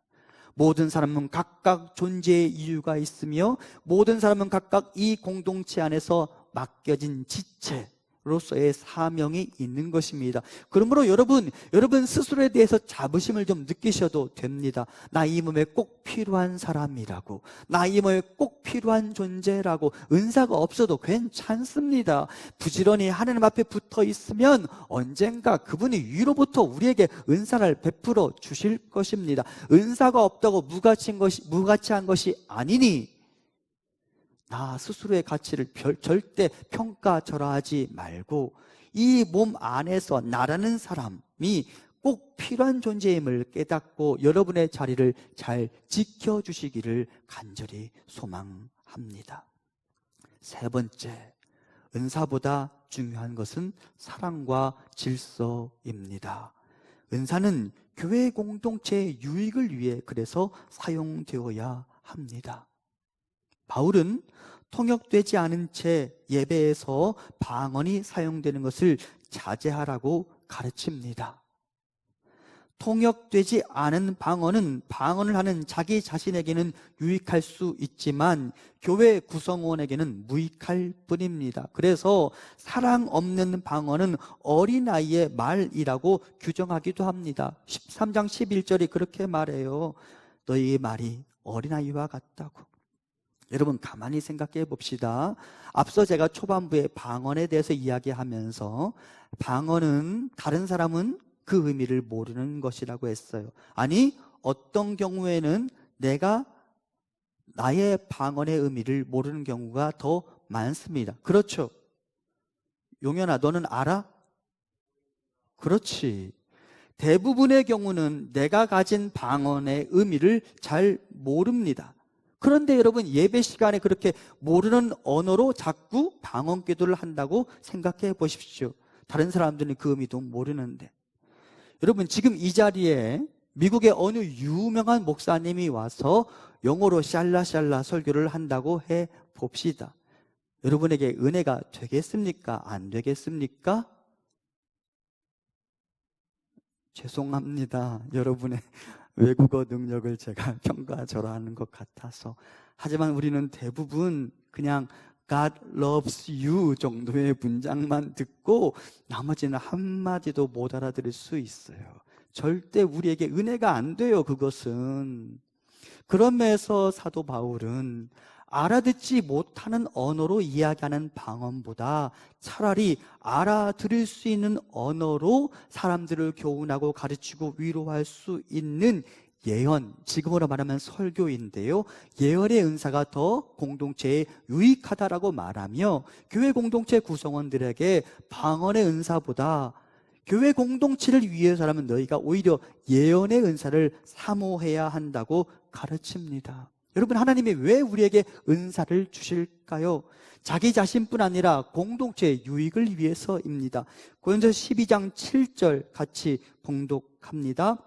모든 사람은 각각 존재의 이유가 있으며 모든 사람은 각각 이 공동체 안에서 맡겨진 지체로서의 사명이 있는 것입니다. 그러므로 여러분 스스로에 대해서 자부심을 좀 느끼셔도 됩니다. 나 이 몸에 꼭 필요한 사람이라고, 나 이 몸에 꼭 필요한 존재라고. 은사가 없어도 괜찮습니다. 부지런히 하나님 앞에 붙어 있으면 언젠가 그분이 위로부터 우리에게 은사를 베풀어 주실 것입니다. 은사가 없다고 무가치한 것이 아니니 나 스스로의 가치를 절대 평가절하하지 말고 이 몸 안에서 나라는 사람이 꼭 필요한 존재임을 깨닫고 여러분의 자리를 잘 지켜주시기를 간절히 소망합니다. 세 번째, 은사보다 중요한 것은 사랑과 질서입니다. 은사는 교회 공동체의 유익을 위해 그래서 사용되어야 합니다. 바울은 통역되지 않은 채 예배에서 방언이 사용되는 것을 자제하라고 가르칩니다. 통역되지 않은 방언을 하는 자기 자신에게는 유익할 수 있지만 교회 구성원에게는 무익할 뿐입니다. 그래서 사랑 없는 방언은 어린아이의 말이라고 규정하기도 합니다. 13장 11절이 그렇게 말해요. 너희의 말이 어린아이와 같다고. 여러분 가만히 생각해 봅시다. 앞서 제가 초반부에 방언에 대해서 이야기하면서 방언은 다른 사람은 그 의미를 모르는 것이라고 했어요. 아니, 어떤 경우에는 내가 나의 방언의 의미를 모르는 경우가 더 많습니다. 그렇죠? 용현아, 너는 알아? 그렇지. 대부분의 경우는 내가 가진 방언의 의미를 잘 모릅니다. 그런데 여러분 예배 시간에 그렇게 모르는 언어로 자꾸 방언 기도를 한다고 생각해 보십시오. 다른 사람들은 그 의미도 모르는데. 여러분 지금 이 자리에 미국의 어느 유명한 목사님이 와서 영어로 샬라샬라 설교를 한다고 해 봅시다. 여러분에게 은혜가 되겠습니까? 안 되겠습니까? 죄송합니다. 여러분의 외국어 능력을 제가 평가절하하는 것 같아서. 하지만 우리는 대부분 그냥 God loves you 정도의 문장만 듣고 나머지는 한마디도 못 알아들을 수 있어요. 절대 우리에게 은혜가 안 돼요, 그것은. 그런 면에서 사도 바울은 알아듣지 못하는 언어로 이야기하는 방언보다 차라리 알아들을 수 있는 언어로 사람들을 교훈하고 가르치고 위로할 수 있는 예언, 지금으로 말하면 설교인데요, 예언의 은사가 더 공동체에 유익하다라고 말하며 교회 공동체 구성원들에게 방언의 은사보다 교회 공동체를 위해서라면 너희가 오히려 예언의 은사를 사모해야 한다고 가르칩니다. 여러분, 하나님이 왜 우리에게 은사를 주실까요? 자기 자신뿐 아니라 공동체의 유익을 위해서입니다. 고린도서 12장 7절 같이 봉독합니다.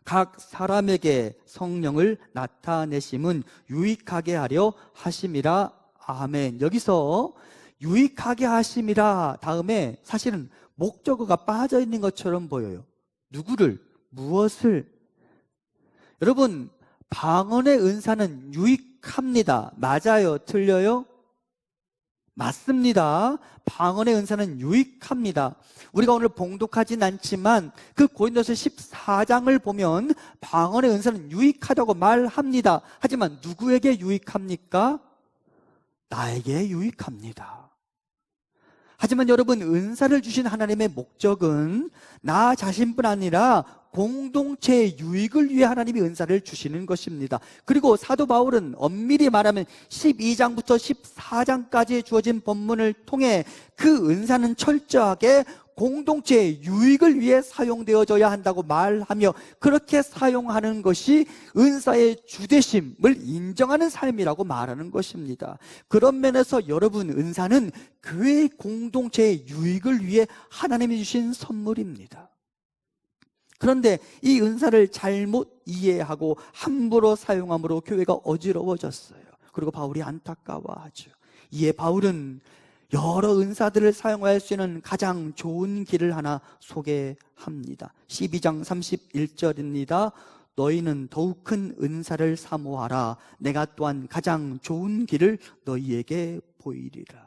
각 사람에게 성령을 나타내심은 유익하게 하려 하심이라. 아멘. 여기서 유익하게 하심이라 다음에 사실은 목적어가 빠져 있는 것처럼 보여요. 누구를? 무엇을? 여러분, 방언의 은사는 유익합니다. 맞아요? 틀려요? 맞습니다. 방언의 은사는 유익합니다. 우리가 오늘 봉독하진 않지만 그 고린도서 14장을 보면 방언의 은사는 유익하다고 말합니다. 하지만 누구에게 유익합니까? 나에게 유익합니다. 하지만 여러분, 은사를 주신 하나님의 목적은 나 자신뿐 아니라 공동체의 유익을 위해 하나님이 은사를 주시는 것입니다. 그리고 사도 바울은 엄밀히 말하면 12장부터 14장까지 주어진 본문을 통해 그 은사는 철저하게 공동체의 유익을 위해 사용되어져야 한다고 말하며 그렇게 사용하는 것이 은사의 주되심을 인정하는 삶이라고 말하는 것입니다. 그런 면에서 여러분, 은사는 교회 공동체의 유익을 위해 하나님이 주신 선물입니다. 그런데 이 은사를 잘못 이해하고 함부로 사용함으로 교회가 어지러워졌어요. 그리고 바울이 안타까워하죠. 이에 바울은 여러 은사들을 사용할 수 있는 가장 좋은 길을 하나 소개합니다. 12장 31절입니다. 너희는 더욱 큰 은사를 사모하라. 내가 또한 가장 좋은 길을 너희에게 보이리라.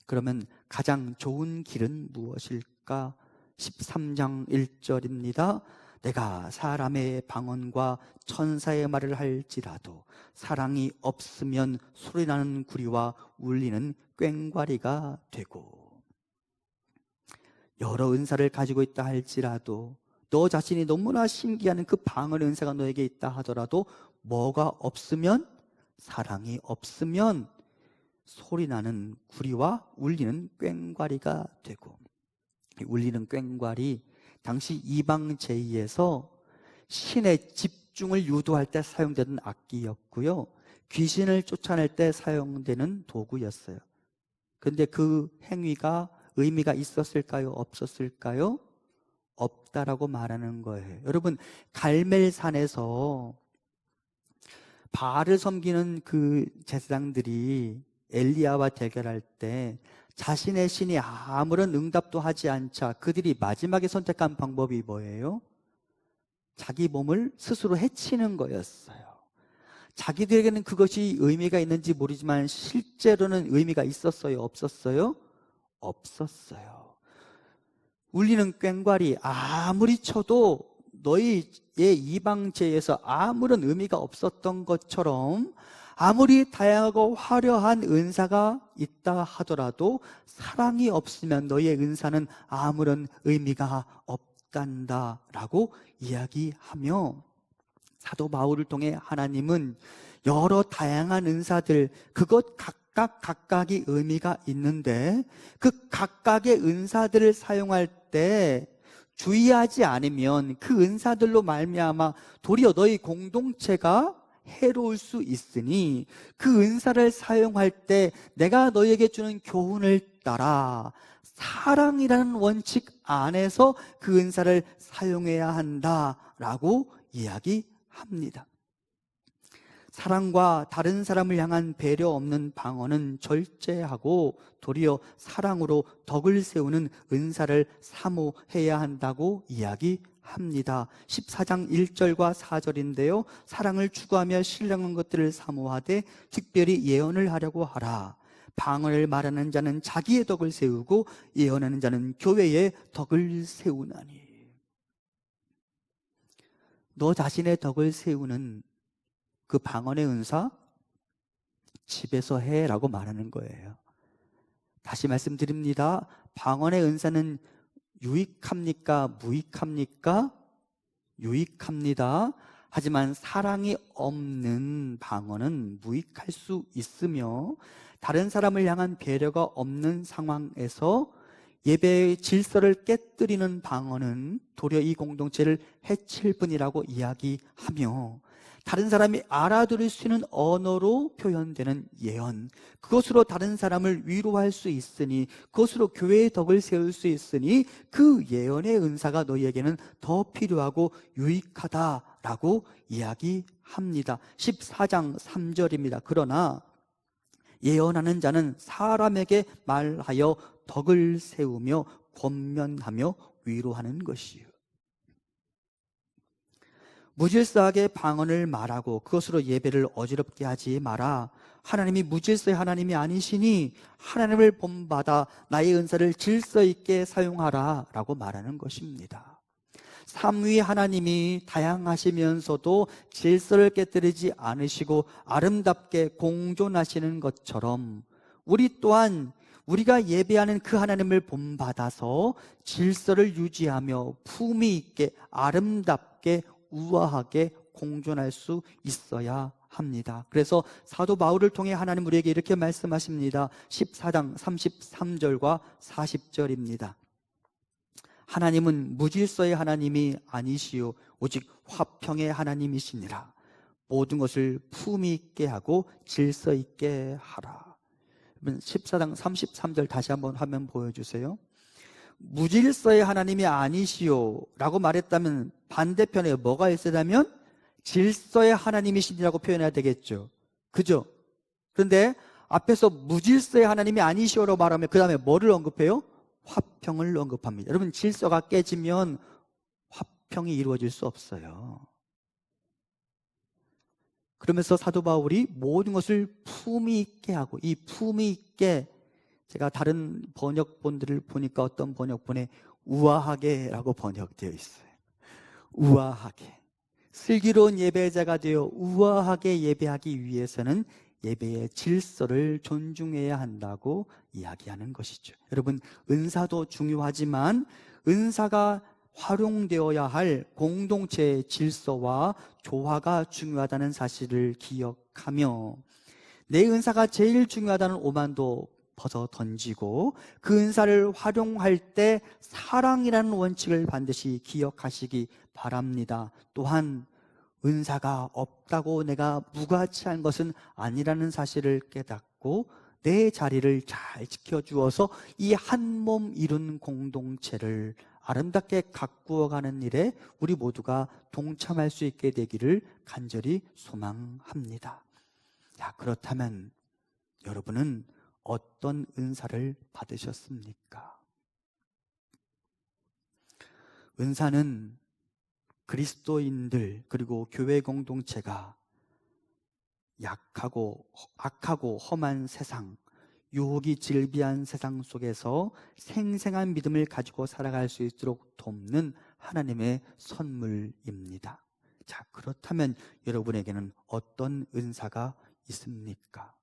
그러면 가장 좋은 길은 무엇일까? 13장 1절입니다. 내가 사람의 방언과 천사의 말을 할지라도 사랑이 없으면 소리나는 구리와 울리는 꽹과리가 되고. 여러 은사를 가지고 있다 할지라도, 너 자신이 너무나 신기한 그 방언의 은사가 너에게 있다 하더라도 뭐가 없으면, 사랑이 없으면 소리나는 구리와 울리는 꽹과리가 되고. 울리는 꽹과리, 당시 이방 제의에서 신의 집중을 유도할 때 사용되는 악기였고요, 귀신을 쫓아낼 때 사용되는 도구였어요. 그런데 그 행위가 의미가 있었을까요? 없었을까요? 없다라고 말하는 거예요. 여러분, 갈멜산에서 바알을 섬기는 그 제사장들이 엘리야와 대결할 때 자신의 신이 아무런 응답도 하지 않자 그들이 마지막에 선택한 방법이 뭐예요? 자기 몸을 스스로 해치는 거였어요. 자기들에게는 그것이 의미가 있는지 모르지만 실제로는 의미가 있었어요? 없었어요? 없었어요. 울리는 꽹과리, 아무리 쳐도 너희의 이방제에서 아무런 의미가 없었던 것처럼 아무리 다양하고 화려한 은사가 있다 하더라도 사랑이 없으면 너희의 은사는 아무런 의미가 없단다라고 이야기하며, 사도 바울을 통해 하나님은 여러 다양한 은사들, 그것 각각이 의미가 있는데 그 각각의 은사들을 사용할 때 주의하지 않으면 그 은사들로 말미암아 도리어 너희 공동체가 해로울 수 있으니 그 은사를 사용할 때 내가 너희에게 주는 교훈을 따라 사랑이라는 원칙 안에서 그 은사를 사용해야 한다라고 이야기합니다. 사랑과 다른 사람을 향한 배려 없는 방언은 절제하고 도리어 사랑으로 덕을 세우는 은사를 사모해야 한다고 이야기합니다. 14장 1절과 4절인데요. 사랑을 추구하며 신령한 것들을 사모하되 특별히 예언을 하려고 하라. 방언을 말하는 자는 자기의 덕을 세우고 예언하는 자는 교회의 덕을 세우나니. 너 자신의 덕을 세우는 그 방언의 은사 집에서 해라고 말하는 거예요. 다시 말씀드립니다. 방언의 은사는 유익합니까? 무익합니까? 유익합니다. 하지만 사랑이 없는 방언은 무익할 수 있으며 다른 사람을 향한 배려가 없는 상황에서 예배의 질서를 깨뜨리는 방언은 도리어 이 공동체를 해칠 뿐이라고 이야기하며, 다른 사람이 알아들을 수 있는 언어로 표현되는 예언, 그것으로 다른 사람을 위로할 수 있으니, 그것으로 교회의 덕을 세울 수 있으니 그 예언의 은사가 너희에게는 더 필요하고 유익하다라고 이야기합니다. 14장 3절입니다. 그러나 예언하는 자는 사람에게 말하여 덕을 세우며 권면하며 위로하는 것이요. 무질서하게 방언을 말하고 그것으로 예배를 어지럽게 하지 마라. 하나님이 무질서의 하나님이 아니시니 하나님을 본받아 나의 은사를 질서 있게 사용하라 라고 말하는 것입니다. 삼위 하나님이 다양하시면서도 질서를 깨뜨리지 않으시고 아름답게 공존하시는 것처럼 우리 또한 우리가 예배하는 그 하나님을 본받아서 질서를 유지하며 품위 있게 아름답게 우아하게 공존할 수 있어야 합니다. 그래서 사도 바울을 통해 하나님 우리에게 이렇게 말씀하십니다. 14장 33절과 40절입니다. 하나님은 무질서의 하나님이 아니시요 오직 화평의 하나님이시니라. 모든 것을 품위 있게 하고 질서 있게 하라. 14장 33절 다시 한번 화면 보여주세요. 무질서의 하나님이 아니시오 라고 말했다면 반대편에 뭐가 있으려면 질서의 하나님이시라고 표현해야 되겠죠. 그죠? 그런데 앞에서 무질서의 하나님이 아니시오라고 말하면 그 다음에 뭐를 언급해요? 화평을 언급합니다. 여러분, 질서가 깨지면 화평이 이루어질 수 없어요. 그러면서 사도 바울이 모든 것을 품위 있게 하고, 이 품위 있게, 제가 다른 번역본들을 보니까 어떤 번역본에 우아하게라고 번역되어 있어요. 우아하게. 슬기로운 예배자가 되어 우아하게 예배하기 위해서는 예배의 질서를 존중해야 한다고 이야기하는 것이죠. 여러분, 은사도 중요하지만 은사가 활용되어야 할 공동체의 질서와 조화가 중요하다는 사실을 기억하며 내 은사가 제일 중요하다는 오만도 벗어 던지고 그 은사를 활용할 때 사랑이라는 원칙을 반드시 기억하시기 바랍니다. 또한 은사가 없다고 내가 무가치한 것은 아니라는 사실을 깨닫고 내 자리를 잘 지켜주어서 이 한 몸 이룬 공동체를 아름답게 가꾸어가는 일에 우리 모두가 동참할 수 있게 되기를 간절히 소망합니다. 자, 그렇다면 여러분은 어떤 은사를 받으셨습니까? 은사는 그리스도인들 그리고 교회 공동체가 약하고 악하고 험한 세상, 유혹이 질비한 세상 속에서 생생한 믿음을 가지고 살아갈 수 있도록 돕는 하나님의 선물입니다. 자, 그렇다면 여러분에게는 어떤 은사가 있습니까?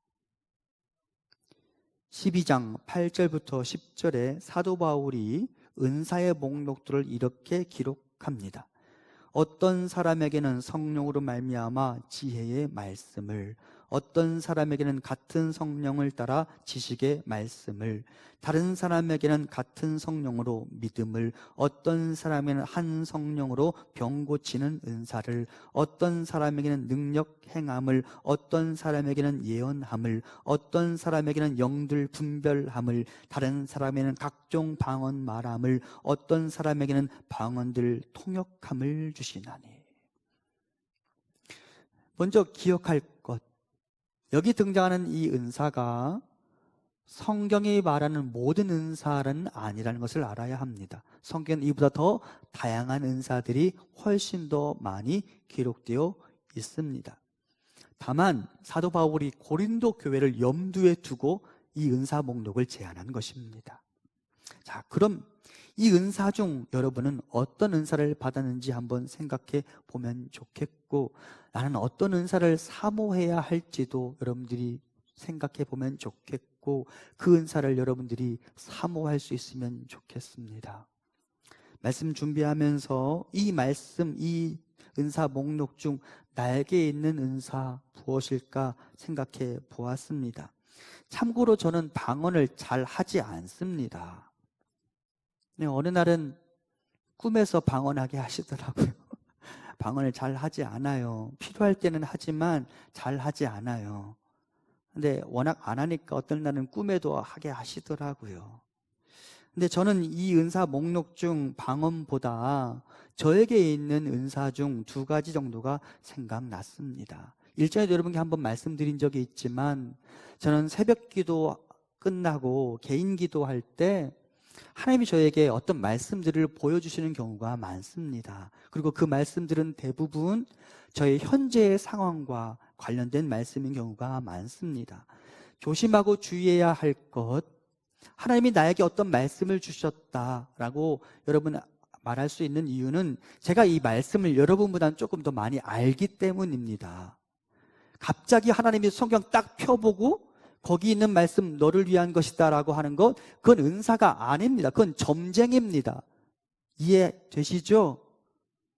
12장 8절부터 10절에 사도 바울이 은사의 목록들을 이렇게 기록합니다. 어떤 사람에게는 성령으로 말미암아 지혜의 말씀을, 어떤 사람에게는 같은 성령을 따라 지식의 말씀을, 다른 사람에게는 같은 성령으로 믿음을, 어떤 사람에게는 한 성령으로 병 고치는 은사를, 어떤 사람에게는 능력 행함을, 어떤 사람에게는 예언함을, 어떤 사람에게는 영들 분별함을, 다른 사람에게는 각종 방언 말함을, 어떤 사람에게는 방언들 통역함을 주시나니. 먼저 기억할 것, 여기 등장하는 이 은사가 성경이 말하는 모든 은사는 아니라는 것을 알아야 합니다. 성경은 이보다 더 다양한 은사들이 훨씬 더 많이 기록되어 있습니다. 다만 사도 바울이 고린도 교회를 염두에 두고 이 은사 목록을 제안한 것입니다. 자, 그럼 이 은사 중 여러분은 어떤 은사를 받았는지 한번 생각해 보면 좋겠고, 나는 어떤 은사를 사모해야 할지도 여러분들이 생각해 보면 좋겠고, 그 은사를 여러분들이 사모할 수 있으면 좋겠습니다. 말씀 준비하면서 이 말씀, 이 은사 목록 중 나에게 있는 은사 무엇일까 생각해 보았습니다. 참고로 저는 방언을 잘 하지 않습니다. 네, 어느 날은 꿈에서 방언하게 하시더라고요. 방언을 잘 하지 않아요. 필요할 때는 하지만 잘 하지 않아요. 근데 워낙 안 하니까 어떤 날은 꿈에도 하게 하시더라고요. 근데 저는 이 은사 목록 중 방언보다 저에게 있는 은사 중 2가지 정도가 생각났습니다. 일전에도 여러분께 한번 말씀드린 적이 있지만 저는 새벽 기도 끝나고 개인 기도할 때 하나님이 저에게 어떤 말씀들을 보여주시는 경우가 많습니다. 그리고 그 말씀들은 대부분 저의 현재의 상황과 관련된 말씀인 경우가 많습니다. 조심하고 주의해야 할 것, 하나님이 나에게 어떤 말씀을 주셨다라고 여러분 말할 수 있는 이유는 제가 이 말씀을 여러분보다는 조금 더 많이 알기 때문입니다. 갑자기 하나님이 성경 딱 펴보고 거기 있는 말씀 너를 위한 것이다 라고 하는 것, 그건 은사가 아닙니다. 그건 점쟁입니다. 이해되시죠?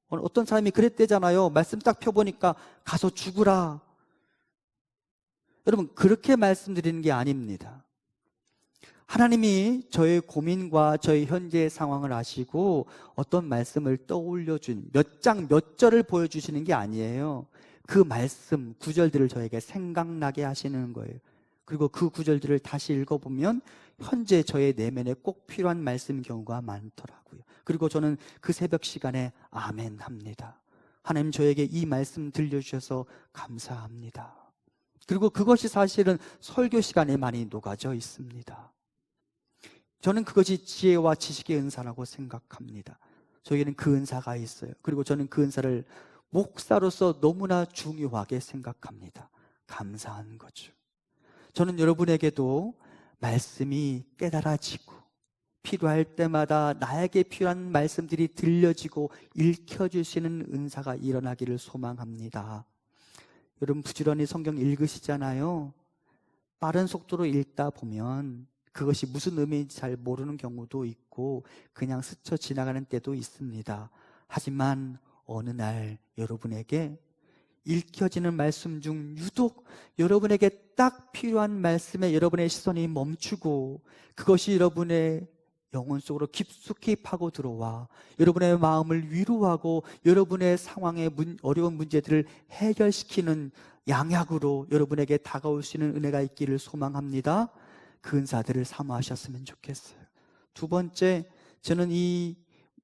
어떤 사람이 그랬대잖아요. 말씀 딱 펴보니까 가서 죽으라. 여러분, 그렇게 말씀드리는 게 아닙니다. 하나님이 저의 고민과 저의 현재의 상황을 아시고 어떤 말씀을 떠올려준 몇 장 몇 절을 보여주시는 게 아니에요. 그 말씀, 구절들을 저에게 생각나게 하시는 거예요. 그리고 그 구절들을 다시 읽어보면 현재 저의 내면에 꼭 필요한 말씀인 경우가 많더라고요. 그리고 저는 그 새벽 시간에 아멘 합니다. 하나님, 저에게 이 말씀 들려주셔서 감사합니다. 그리고 그것이 사실은 설교 시간에 많이 녹아져 있습니다. 저는 그것이 지혜와 지식의 은사라고 생각합니다. 저에게는 그 은사가 있어요. 그리고 저는 그 은사를 목사로서 너무나 중요하게 생각합니다. 감사한 거죠. 저는 여러분에게도 말씀이 깨달아지고 필요할 때마다 나에게 필요한 말씀들이 들려지고 읽혀주시는 은사가 일어나기를 소망합니다. 여러분, 부지런히 성경 읽으시잖아요. 빠른 속도로 읽다 보면 그것이 무슨 의미인지 잘 모르는 경우도 있고 그냥 스쳐 지나가는 때도 있습니다. 하지만 어느 날 여러분에게 읽혀지는 말씀 중 유독 여러분에게 딱 필요한 말씀에 여러분의 시선이 멈추고 그것이 여러분의 영혼 속으로 깊숙이 파고 들어와 여러분의 마음을 위로하고 여러분의 상황의 어려운 문제들을 해결시키는 양약으로 여러분에게 다가올 수 있는 은혜가 있기를 소망합니다. 그 은사들을 사모하셨으면 좋겠어요. 2번째, 저는 이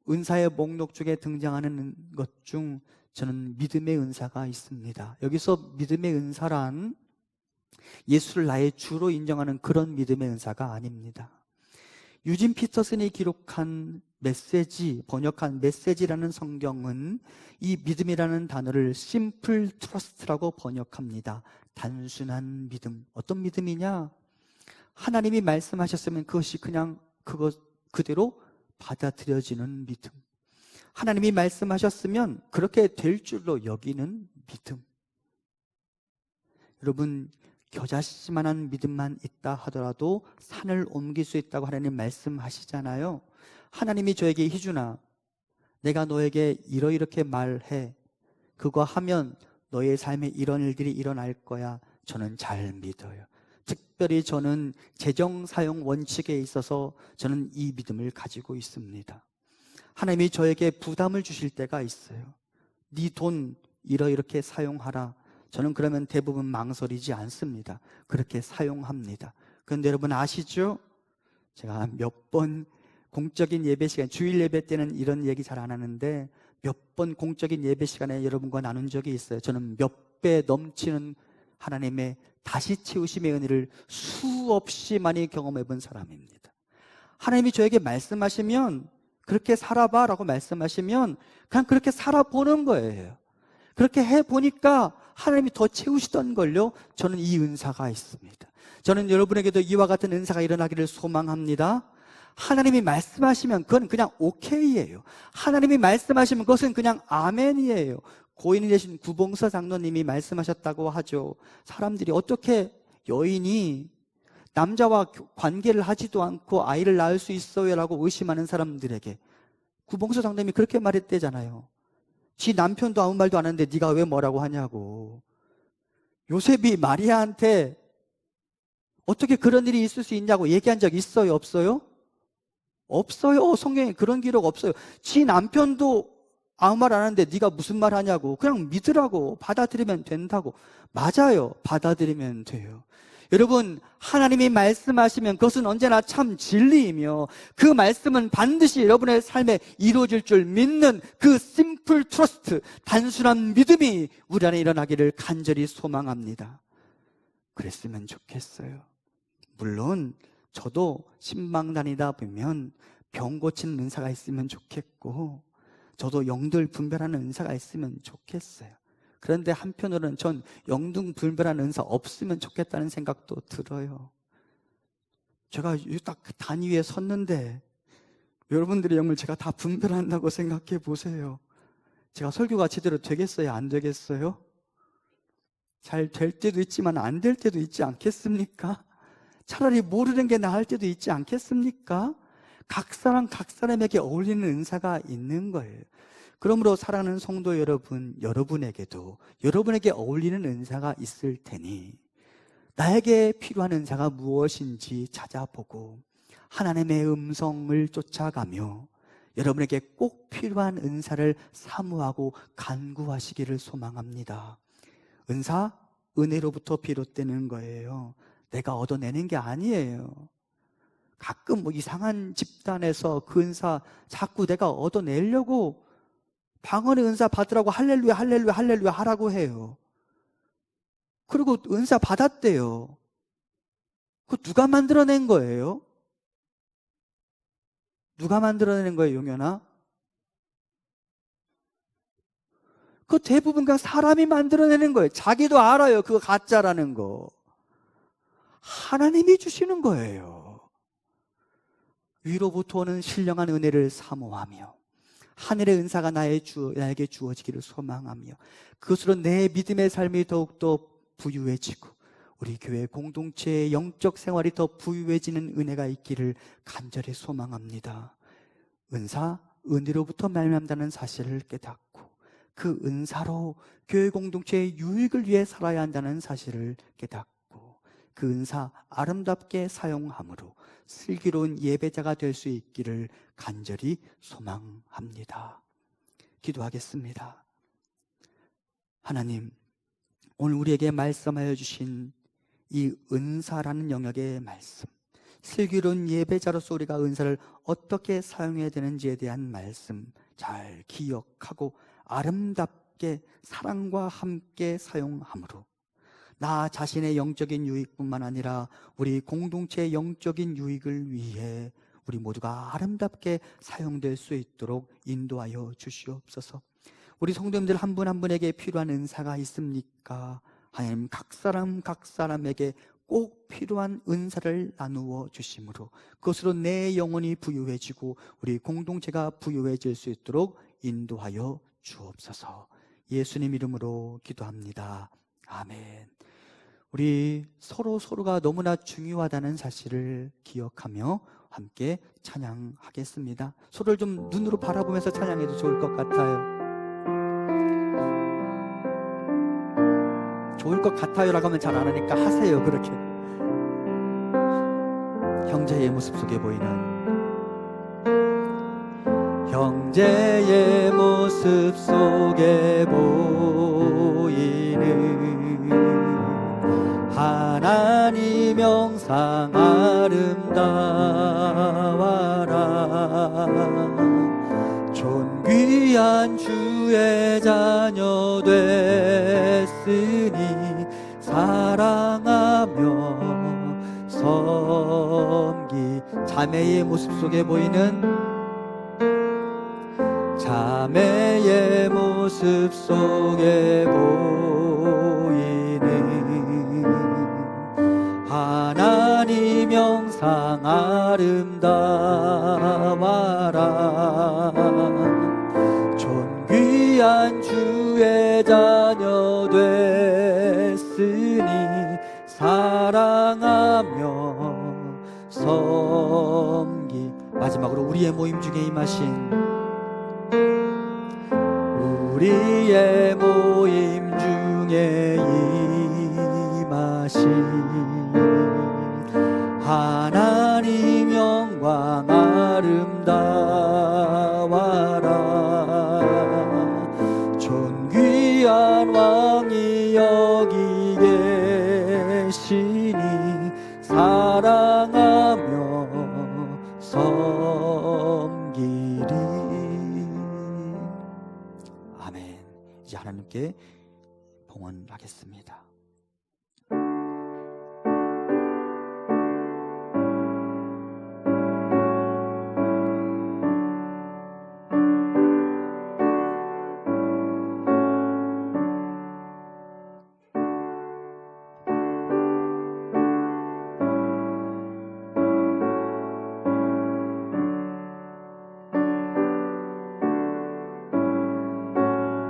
은사의 목록 중에 등장하는 것 중 저는 믿음의 은사가 있습니다. 여기서 믿음의 은사란 예수를 나의 주로 인정하는 그런 믿음의 은사가 아닙니다. 유진 피터슨이 기록한 메시지, 번역한 메시지라는 성경은 이 믿음이라는 단어를 심플 트러스트라고 번역합니다. 단순한 믿음. 어떤 믿음이냐? 하나님이 말씀하셨으면 그것이 그냥 그대로 받아들여지는 믿음. 하나님이 말씀하셨으면 그렇게 될 줄로 여기는 믿음. 여러분, 겨자씨만한 믿음만 있다 하더라도 산을 옮길 수 있다고 하나님 말씀하시잖아요. 하나님이 저에게, 희준아, 내가 너에게 이렇게 말해. 그거 하면 너의 삶에 이런 일들이 일어날 거야. 저는 잘 믿어요. 특별히 저는 재정 사용 원칙에 있어서 저는 이 믿음을 가지고 있습니다. 하나님이 저에게 부담을 주실 때가 있어요. 네 돈 이렇게 사용하라. 저는 그러면 대부분 망설이지 않습니다. 그렇게 사용합니다. 그런데 여러분 아시죠? 제가 몇 번 공적인 예배 시간, 주일 예배 때는 이런 얘기 잘 안 하는데 몇 번 공적인 예배 시간에 여러분과 나눈 적이 있어요. 저는 몇 배 넘치는 하나님의 다시 채우심의 은혜를 수없이 많이 경험해 본 사람입니다. 하나님이 저에게 말씀하시면 그렇게 살아봐 라고 말씀하시면 그냥 그렇게 살아보는 거예요. 그렇게 해보니까 하나님이 더 채우시던 걸요. 저는 이 은사가 있습니다. 저는 여러분에게도 이와 같은 은사가 일어나기를 소망합니다. 하나님이 말씀하시면 그건 그냥 오케이예요. 하나님이 말씀하시면 그것은 그냥 아멘이에요. 고인이 되신 구봉서 장로님이 말씀하셨다고 하죠. 사람들이 어떻게 여인이 남자와 관계를 하지도 않고 아이를 낳을 수 있어요? 라고 의심하는 사람들에게 구봉서 장로님이 그렇게 말했대잖아요. 지 남편도 아무 말도 안 하는데 네가 왜 뭐라고 하냐고. 요셉이 마리아한테 어떻게 그런 일이 있을 수 있냐고 얘기한 적 있어요? 없어요? 없어요. 성경에 그런 기록 없어요. 지 남편도 아무 말 안 하는데 네가 무슨 말 하냐고. 그냥 믿으라고. 받아들이면 된다고. 맞아요. 받아들이면 돼요. 여러분, 하나님이 말씀하시면 그것은 언제나 참 진리이며 그 말씀은 반드시 여러분의 삶에 이루어질 줄 믿는 그 심플 트러스트, 단순한 믿음이 우리 안에 일어나기를 간절히 소망합니다. 그랬으면 좋겠어요. 물론 저도 신방 다니다 보면 병 고치는 은사가 있으면 좋겠고, 저도 영들 분별하는 은사가 있으면 좋겠어요. 그런데 한편으로는 전 영등 분별하는 은사 없으면 좋겠다는 생각도 들어요. 제가 딱 단 위에 섰는데 여러분들의 영을 제가 다 분별한다고 생각해 보세요. 제가 설교가 제대로 되겠어요? 안 되겠어요? 잘 될 때도 있지만 안 될 때도 있지 않겠습니까? 차라리 모르는 게 나을 때도 있지 않겠습니까? 각 사람에게 어울리는 은사가 있는 거예요. 그러므로 사랑하는 성도 여러분, 여러분에게도 여러분에게 어울리는 은사가 있을 테니 나에게 필요한 은사가 무엇인지 찾아보고 하나님의 음성을 쫓아가며 여러분에게 꼭 필요한 은사를 사모하고 간구하시기를 소망합니다. 은사, 은혜로부터 비롯되는 거예요. 내가 얻어내는 게 아니에요. 가끔 뭐 이상한 집단에서 그 은사 자꾸 내가 얻어내려고 방언의 은사 받으라고 할렐루야 할렐루야 할렐루야 하라고 해요. 그리고 은사 받았대요. 그거 누가 만들어낸 거예요? 누가 만들어낸 거예요, 용현아? 그거 대부분 그냥 사람이 만들어내는 거예요. 자기도 알아요, 그거 가짜라는 거. 하나님이 주시는 거예요. 위로부터 오는 신령한 은혜를 사모하며 하늘의 은사가 나에게 주어지기를 소망하며 그것으로 내 믿음의 삶이 더욱더 부유해지고 우리 교회 공동체의 영적 생활이 더 부유해지는 은혜가 있기를 간절히 소망합니다. 은사, 은혜로부터 말미암다는 사실을 깨닫고 그 은사로 교회 공동체의 유익을 위해 살아야 한다는 사실을 깨닫고 그 은사 아름답게 사용함으로 슬기로운 예배자가 될 수 있기를 간절히 소망합니다. 기도하겠습니다. 하나님, 오늘 우리에게 말씀하여 주신 이 은사라는 영역의 말씀, 슬기로운 예배자로서 우리가 은사를 어떻게 사용해야 되는지에 대한 말씀 잘 기억하고 아름답게 사랑과 함께 사용함으로 나 자신의 영적인 유익뿐만 아니라 우리 공동체의 영적인 유익을 위해 우리 모두가 아름답게 사용될 수 있도록 인도하여 주시옵소서. 우리 성도님들 한 분 한 분에게 필요한 은사가 있습니까? 하나님 각 사람에게 꼭 필요한 은사를 나누어 주심으로 그것으로 내 영혼이 부유해지고 우리 공동체가 부유해질 수 있도록 인도하여 주옵소서. 예수님 이름으로 기도합니다. 아멘. 우리 서로가 너무나 중요하다는 사실을 기억하며 함께 찬양하겠습니다. 서로를 좀 눈으로 바라보면서 찬양해도 좋을 것 같아요. 좋을 것 같아요라고 하면 잘 안 하니까 하세요. 그렇게 형제의 모습 속에 보이는 형제의 모습 속에 보이는 하나님 영상 아름다워라 존귀한 주의 자녀 됐으니 사랑하며 섬기 자매의 모습 속에 보이는 자매의 모습 속에 보이는 하나님 영상 아름다워라 존귀한 주의 자녀 됐으니 사랑하며 섬기 마지막으로 우리의 모임 중에 임하신 우리의 모임 중에 임하신 하나님 영광 아름다워라 섬기리. 아멘. 이제 하나님께 봉헌하겠습니다.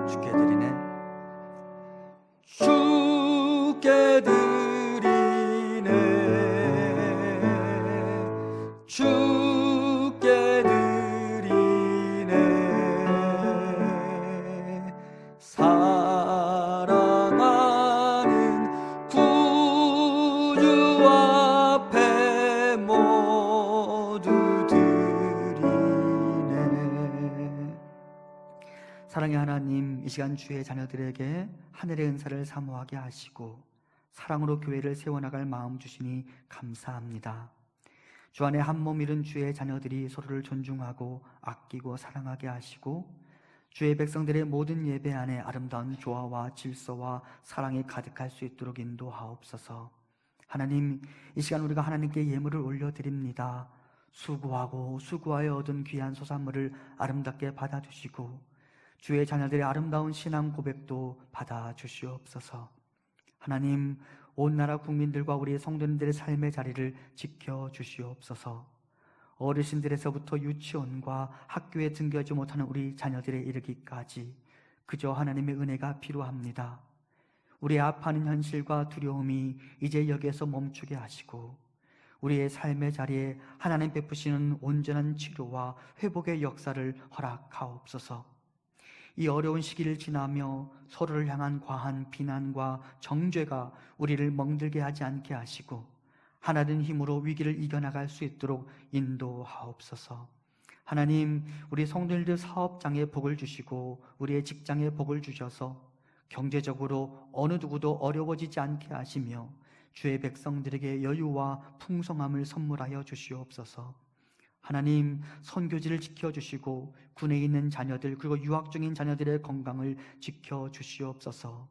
주께 드리네. 주께 드리네. 주께 드리네. 사랑하는 구주 앞에 모두 드리네. 사랑의 하나님, 이 시간 주의 자녀들에게 하늘의 은사를 사모하게 하시고 사랑으로 교회를 세워나갈 마음 주시니 감사합니다. 주 안에 한 몸 이룬 주의 자녀들이 서로를 존중하고 아끼고 사랑하게 하시고 주의 백성들의 모든 예배 안에 아름다운 조화와 질서와 사랑이 가득할 수 있도록 인도하옵소서. 하나님, 이 시간 우리가 하나님께 예물을 올려드립니다. 수고하고 수고하여 얻은 귀한 소산물을 아름답게 받아주시고 주의 자녀들의 아름다운 신앙 고백도 받아주시옵소서. 하나님, 온 나라 국민들과 우리 성도님들의 삶의 자리를 지켜주시옵소서. 어르신들에서부터 유치원과 학교에 등교하지 못하는 우리 자녀들에 이르기까지 그저 하나님의 은혜가 필요합니다. 우리의 아파하는 현실과 두려움이 이제 여기에서 멈추게 하시고 우리의 삶의 자리에 하나님 베푸시는 온전한 치료와 회복의 역사를 허락하옵소서. 이 어려운 시기를 지나며 서로를 향한 과한 비난과 정죄가 우리를 멍들게 하지 않게 하시고 하나된 힘으로 위기를 이겨나갈 수 있도록 인도하옵소서. 하나님, 우리 성도님들 사업장에 복을 주시고 우리의 직장에 복을 주셔서 경제적으로 어느 누구도 어려워지지 않게 하시며 주의 백성들에게 여유와 풍성함을 선물하여 주시옵소서. 하나님, 선교지를 지켜주시고 군에 있는 자녀들 그리고 유학 중인 자녀들의 건강을 지켜주시옵소서.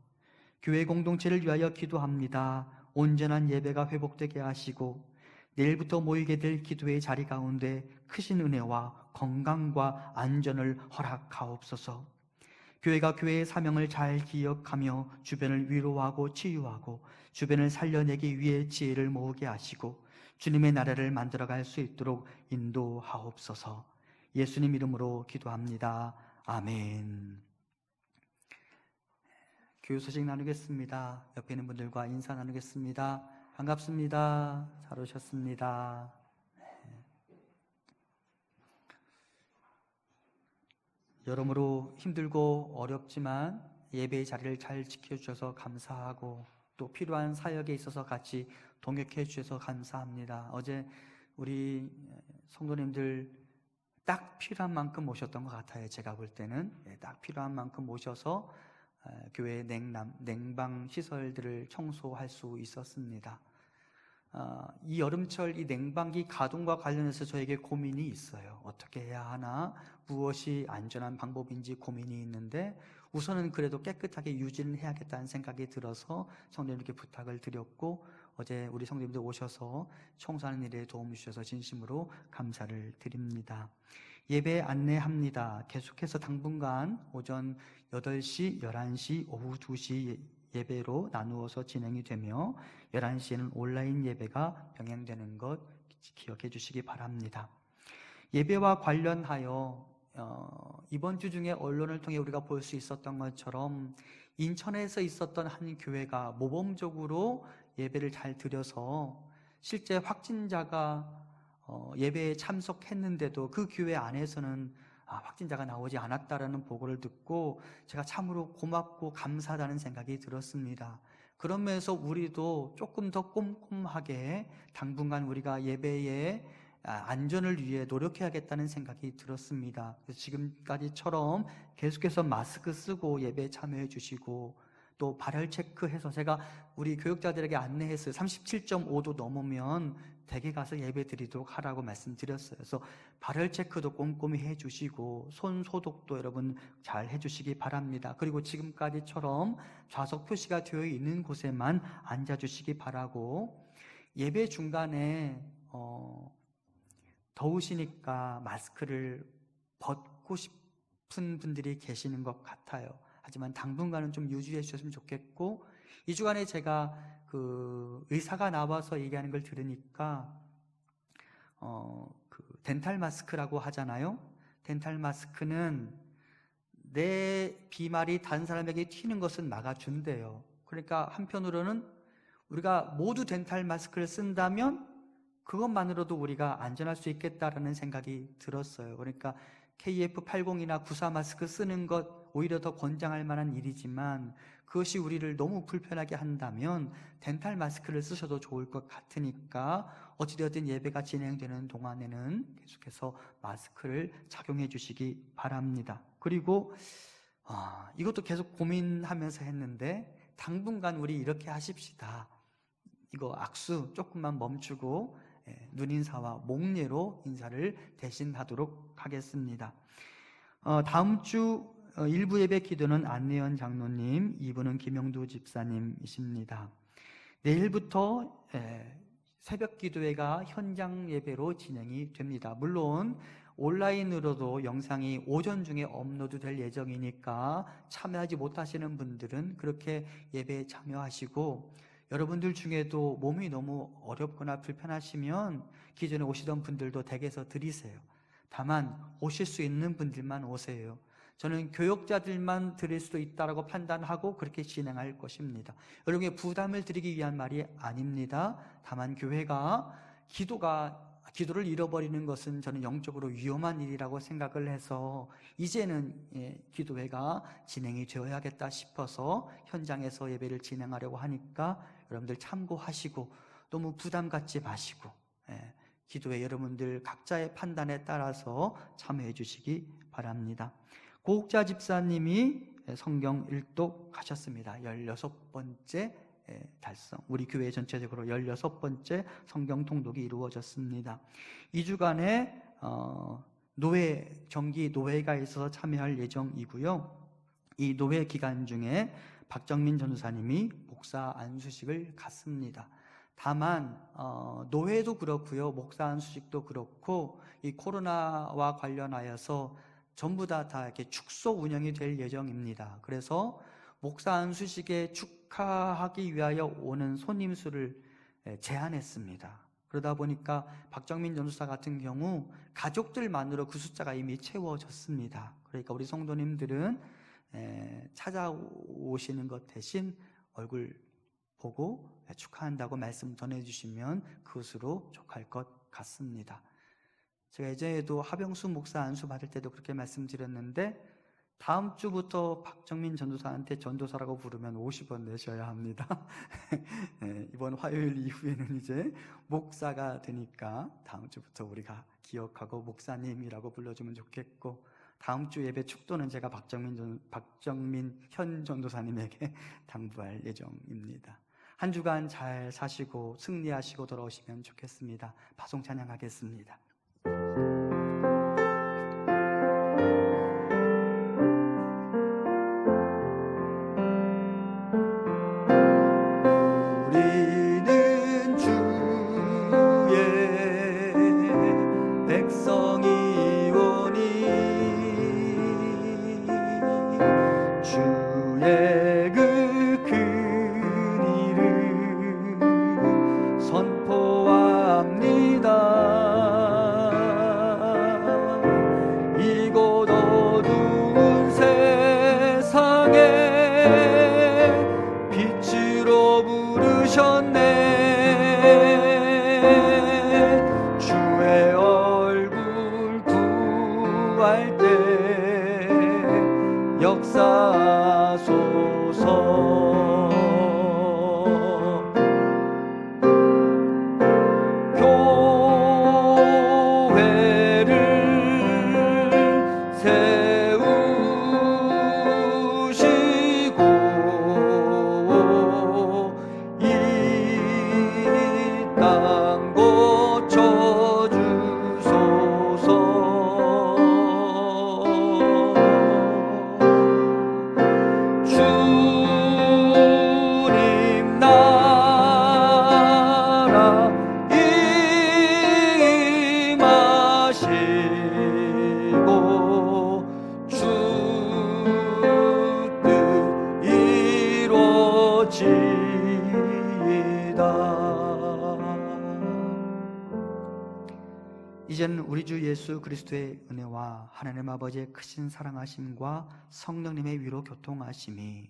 교회 공동체를 위하여 기도합니다. 온전한 예배가 회복되게 하시고 내일부터 모이게 될 기도의 자리 가운데 크신 은혜와 건강과 안전을 허락하옵소서. 교회가 교회의 사명을 잘 기억하며 주변을 위로하고 치유하고 주변을 살려내기 위해 지혜를 모으게 하시고 주님의 나라를 만들어갈 수 있도록 인도하옵소서. 예수님 이름으로 기도합니다. 아멘. 교육 소식 나누겠습니다. 옆에 있는 분들과 인사 나누겠습니다. 반갑습니다. 잘 오셨습니다. 여러모로 힘들고 어렵지만 예배의 자리를 잘 지켜주셔서 감사하고 또 필요한 사역에 있어서 같이 동역해 주셔서 감사합니다. 어제 우리 성도님들 딱 필요한 만큼 오셨던 것 같아요. 제가 볼 때는 딱 필요한 만큼 오셔서 교회 냉방 시설들을 청소할 수 있었습니다. 이 여름철 이 냉방기 가동과 관련해서 저에게 고민이 있어요. 어떻게 해야 하나, 무엇이 안전한 방법인지 고민이 있는데 우선은 그래도 깨끗하게 유지를 해야겠다는 생각이 들어서 성도님께 부탁을 드렸고 어제 우리 성도님들 오셔서 청소하는 일에 도움 주셔서 진심으로 감사를 드립니다. 예배 안내합니다. 계속해서 당분간 오전 8시, 11시, 오후 2시 예배로 나누어서 진행이 되며 11시에는 온라인 예배가 병행되는 것 기억해 주시기 바랍니다. 예배와 관련하여 이번 주 중에 언론을 통해 우리가 볼 수 있었던 것처럼 인천에서 있었던 한 교회가 모범적으로 예배를 잘 드려서 실제 확진자가 예배에 참석했는데도 그 교회 안에서는 확진자가 나오지 않았다라는 보고를 듣고 제가 참으로 고맙고 감사하다는 생각이 들었습니다. 그러면서 우리도 조금 더 꼼꼼하게 당분간 우리가 예배의 안전을 위해 노력해야겠다는 생각이 들었습니다. 그래서 지금까지처럼 계속해서 마스크 쓰고 예배에 참여해 주시고 또 발열 체크해서 제가 우리 교육자들에게 안내했어요. 37.5도 넘으면 댁에 가서 예배 드리도록 하라고 말씀드렸어요. 그래서 발열 체크도 꼼꼼히 해주시고 손 소독도 여러분 잘 해주시기 바랍니다. 그리고 지금까지처럼 좌석 표시가 되어 있는 곳에만 앉아주시기 바라고, 예배 중간에 더우시니까 마스크를 벗고 싶은 분들이 계시는 것 같아요. 하지만 당분간은 좀 유지해 주셨으면 좋겠고, 이 주간에 제가 그 의사가 나와서 얘기하는 걸 들으니까 그 덴탈 마스크라고 하잖아요. 덴탈 마스크는 내 비말이 다른 사람에게 튀는 것은 막아준대요. 그러니까 한편으로는 우리가 모두 덴탈 마스크를 쓴다면 그것만으로도 우리가 안전할 수 있겠다라는 생각이 들었어요. 그러니까 KF80이나 94 마스크 쓰는 것 오히려 더 권장할 만한 일이지만, 그것이 우리를 너무 불편하게 한다면 덴탈 마스크를 쓰셔도 좋을 것 같으니까 어찌되었든 예배가 진행되는 동안에는 계속해서 마스크를 착용해 주시기 바랍니다. 그리고 이것도 계속 고민하면서 했는데, 당분간 우리 이렇게 하십시다. 이거 악수 조금만 멈추고 눈인사와 목례로 인사를 대신하도록 하겠습니다. 다음 주 1부 예배 기도는 안내현 장로님, 2부는 김영두 집사님이십니다. 내일부터 새벽 기도회가 현장 예배로 진행이 됩니다. 물론 온라인으로도 영상이 오전 중에 업로드 될 예정이니까 참여하지 못하시는 분들은 그렇게 예배에 참여하시고, 여러분들 중에도 몸이 너무 어렵거나 불편하시면 기존에 오시던 분들도 댁에서 드리세요. 다만 오실 수 있는 분들만 오세요. 저는 교역자들만 드릴 수도 있다고 판단하고 그렇게 진행할 것입니다. 여러분에게 부담을 드리기 위한 말이 아닙니다. 다만 교회가 기도를 잃어버리는 것은 저는 영적으로 위험한 일이라고 생각을 해서 이제는 기도회가 진행이 되어야겠다 싶어서 현장에서 예배를 진행하려고 하니까 여러분들 참고하시고 너무 부담 갖지 마시고 기도회 여러분들 각자의 판단에 따라서 참여해 주시기 바랍니다. 고옥자 집사님이 성경 일독 하셨습니다. 16번째 달성. 우리 교회 전체적으로 16번째 성경 통독이 이루어졌습니다. 2주간의 정기 노회가 있어서 참여할 예정이고요. 이 노회 기간 중에 박정민 전도사님이 목사 안수식을 갖습니다. 다만 노회도 그렇고요, 목사 안수식도 그렇고 이 코로나와 관련하여서 전부 다 이렇게 축소 운영이 될 예정입니다. 그래서 목사 안수식에 축하하기 위하여 오는 손님 수를 제한했습니다. 그러다 보니까 박정민 전도사 같은 경우 가족들만으로 그 숫자가 이미 채워졌습니다. 그러니까 우리 성도님들은 찾아오시는 것 대신 얼굴 보고 축하한다고 말씀 전해주시면 그것으로 족할 것 같습니다. 제가 예전에도 하병수 목사 안수 받을 때도 그렇게 말씀드렸는데, 다음 주부터 박정민 전도사한테 전도사라고 부르면 50원 내셔야 합니다. 이번 화요일 이후에는 이제 목사가 되니까 다음 주부터 우리가 기억하고 목사님이라고 불러주면 좋겠고, 다음 주 예배 축도는 제가 박정민 현 전도사님에게 당부할 예정입니다. 한 주간 잘 사시고 승리하시고 돌아오시면 좋겠습니다. 파송 찬양하겠습니다. 우리는 주의 백성이오니 주의 그 일을 선포합니다. 이곳 어두운 세상에 빛으로 부르셨네. 주의 얼굴 구할 때 역사하소서. 세우시고 이 땅 곳 이제는 우리 주 예수 그리스도의 은혜와 하나님 아버지의 크신 사랑하심과 성령님의 위로 교통하심이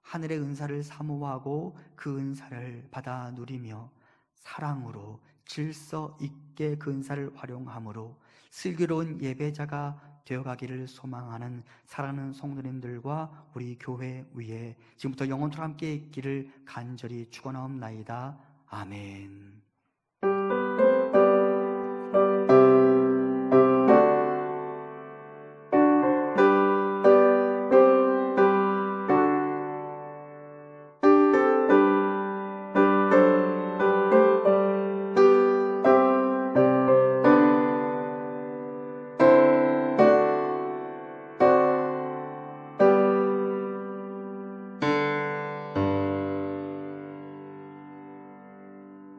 하늘의 은사를 사모하고 그 은사를 받아 누리며 사랑으로 질서 있게 그 은사를 활용함으로 슬기로운 예배자가 되어가기를 소망하는 사랑하는 성도님들과 우리 교회 위에 지금부터 영원토록 함께 있기를 간절히 축원하옵나이다. 아멘.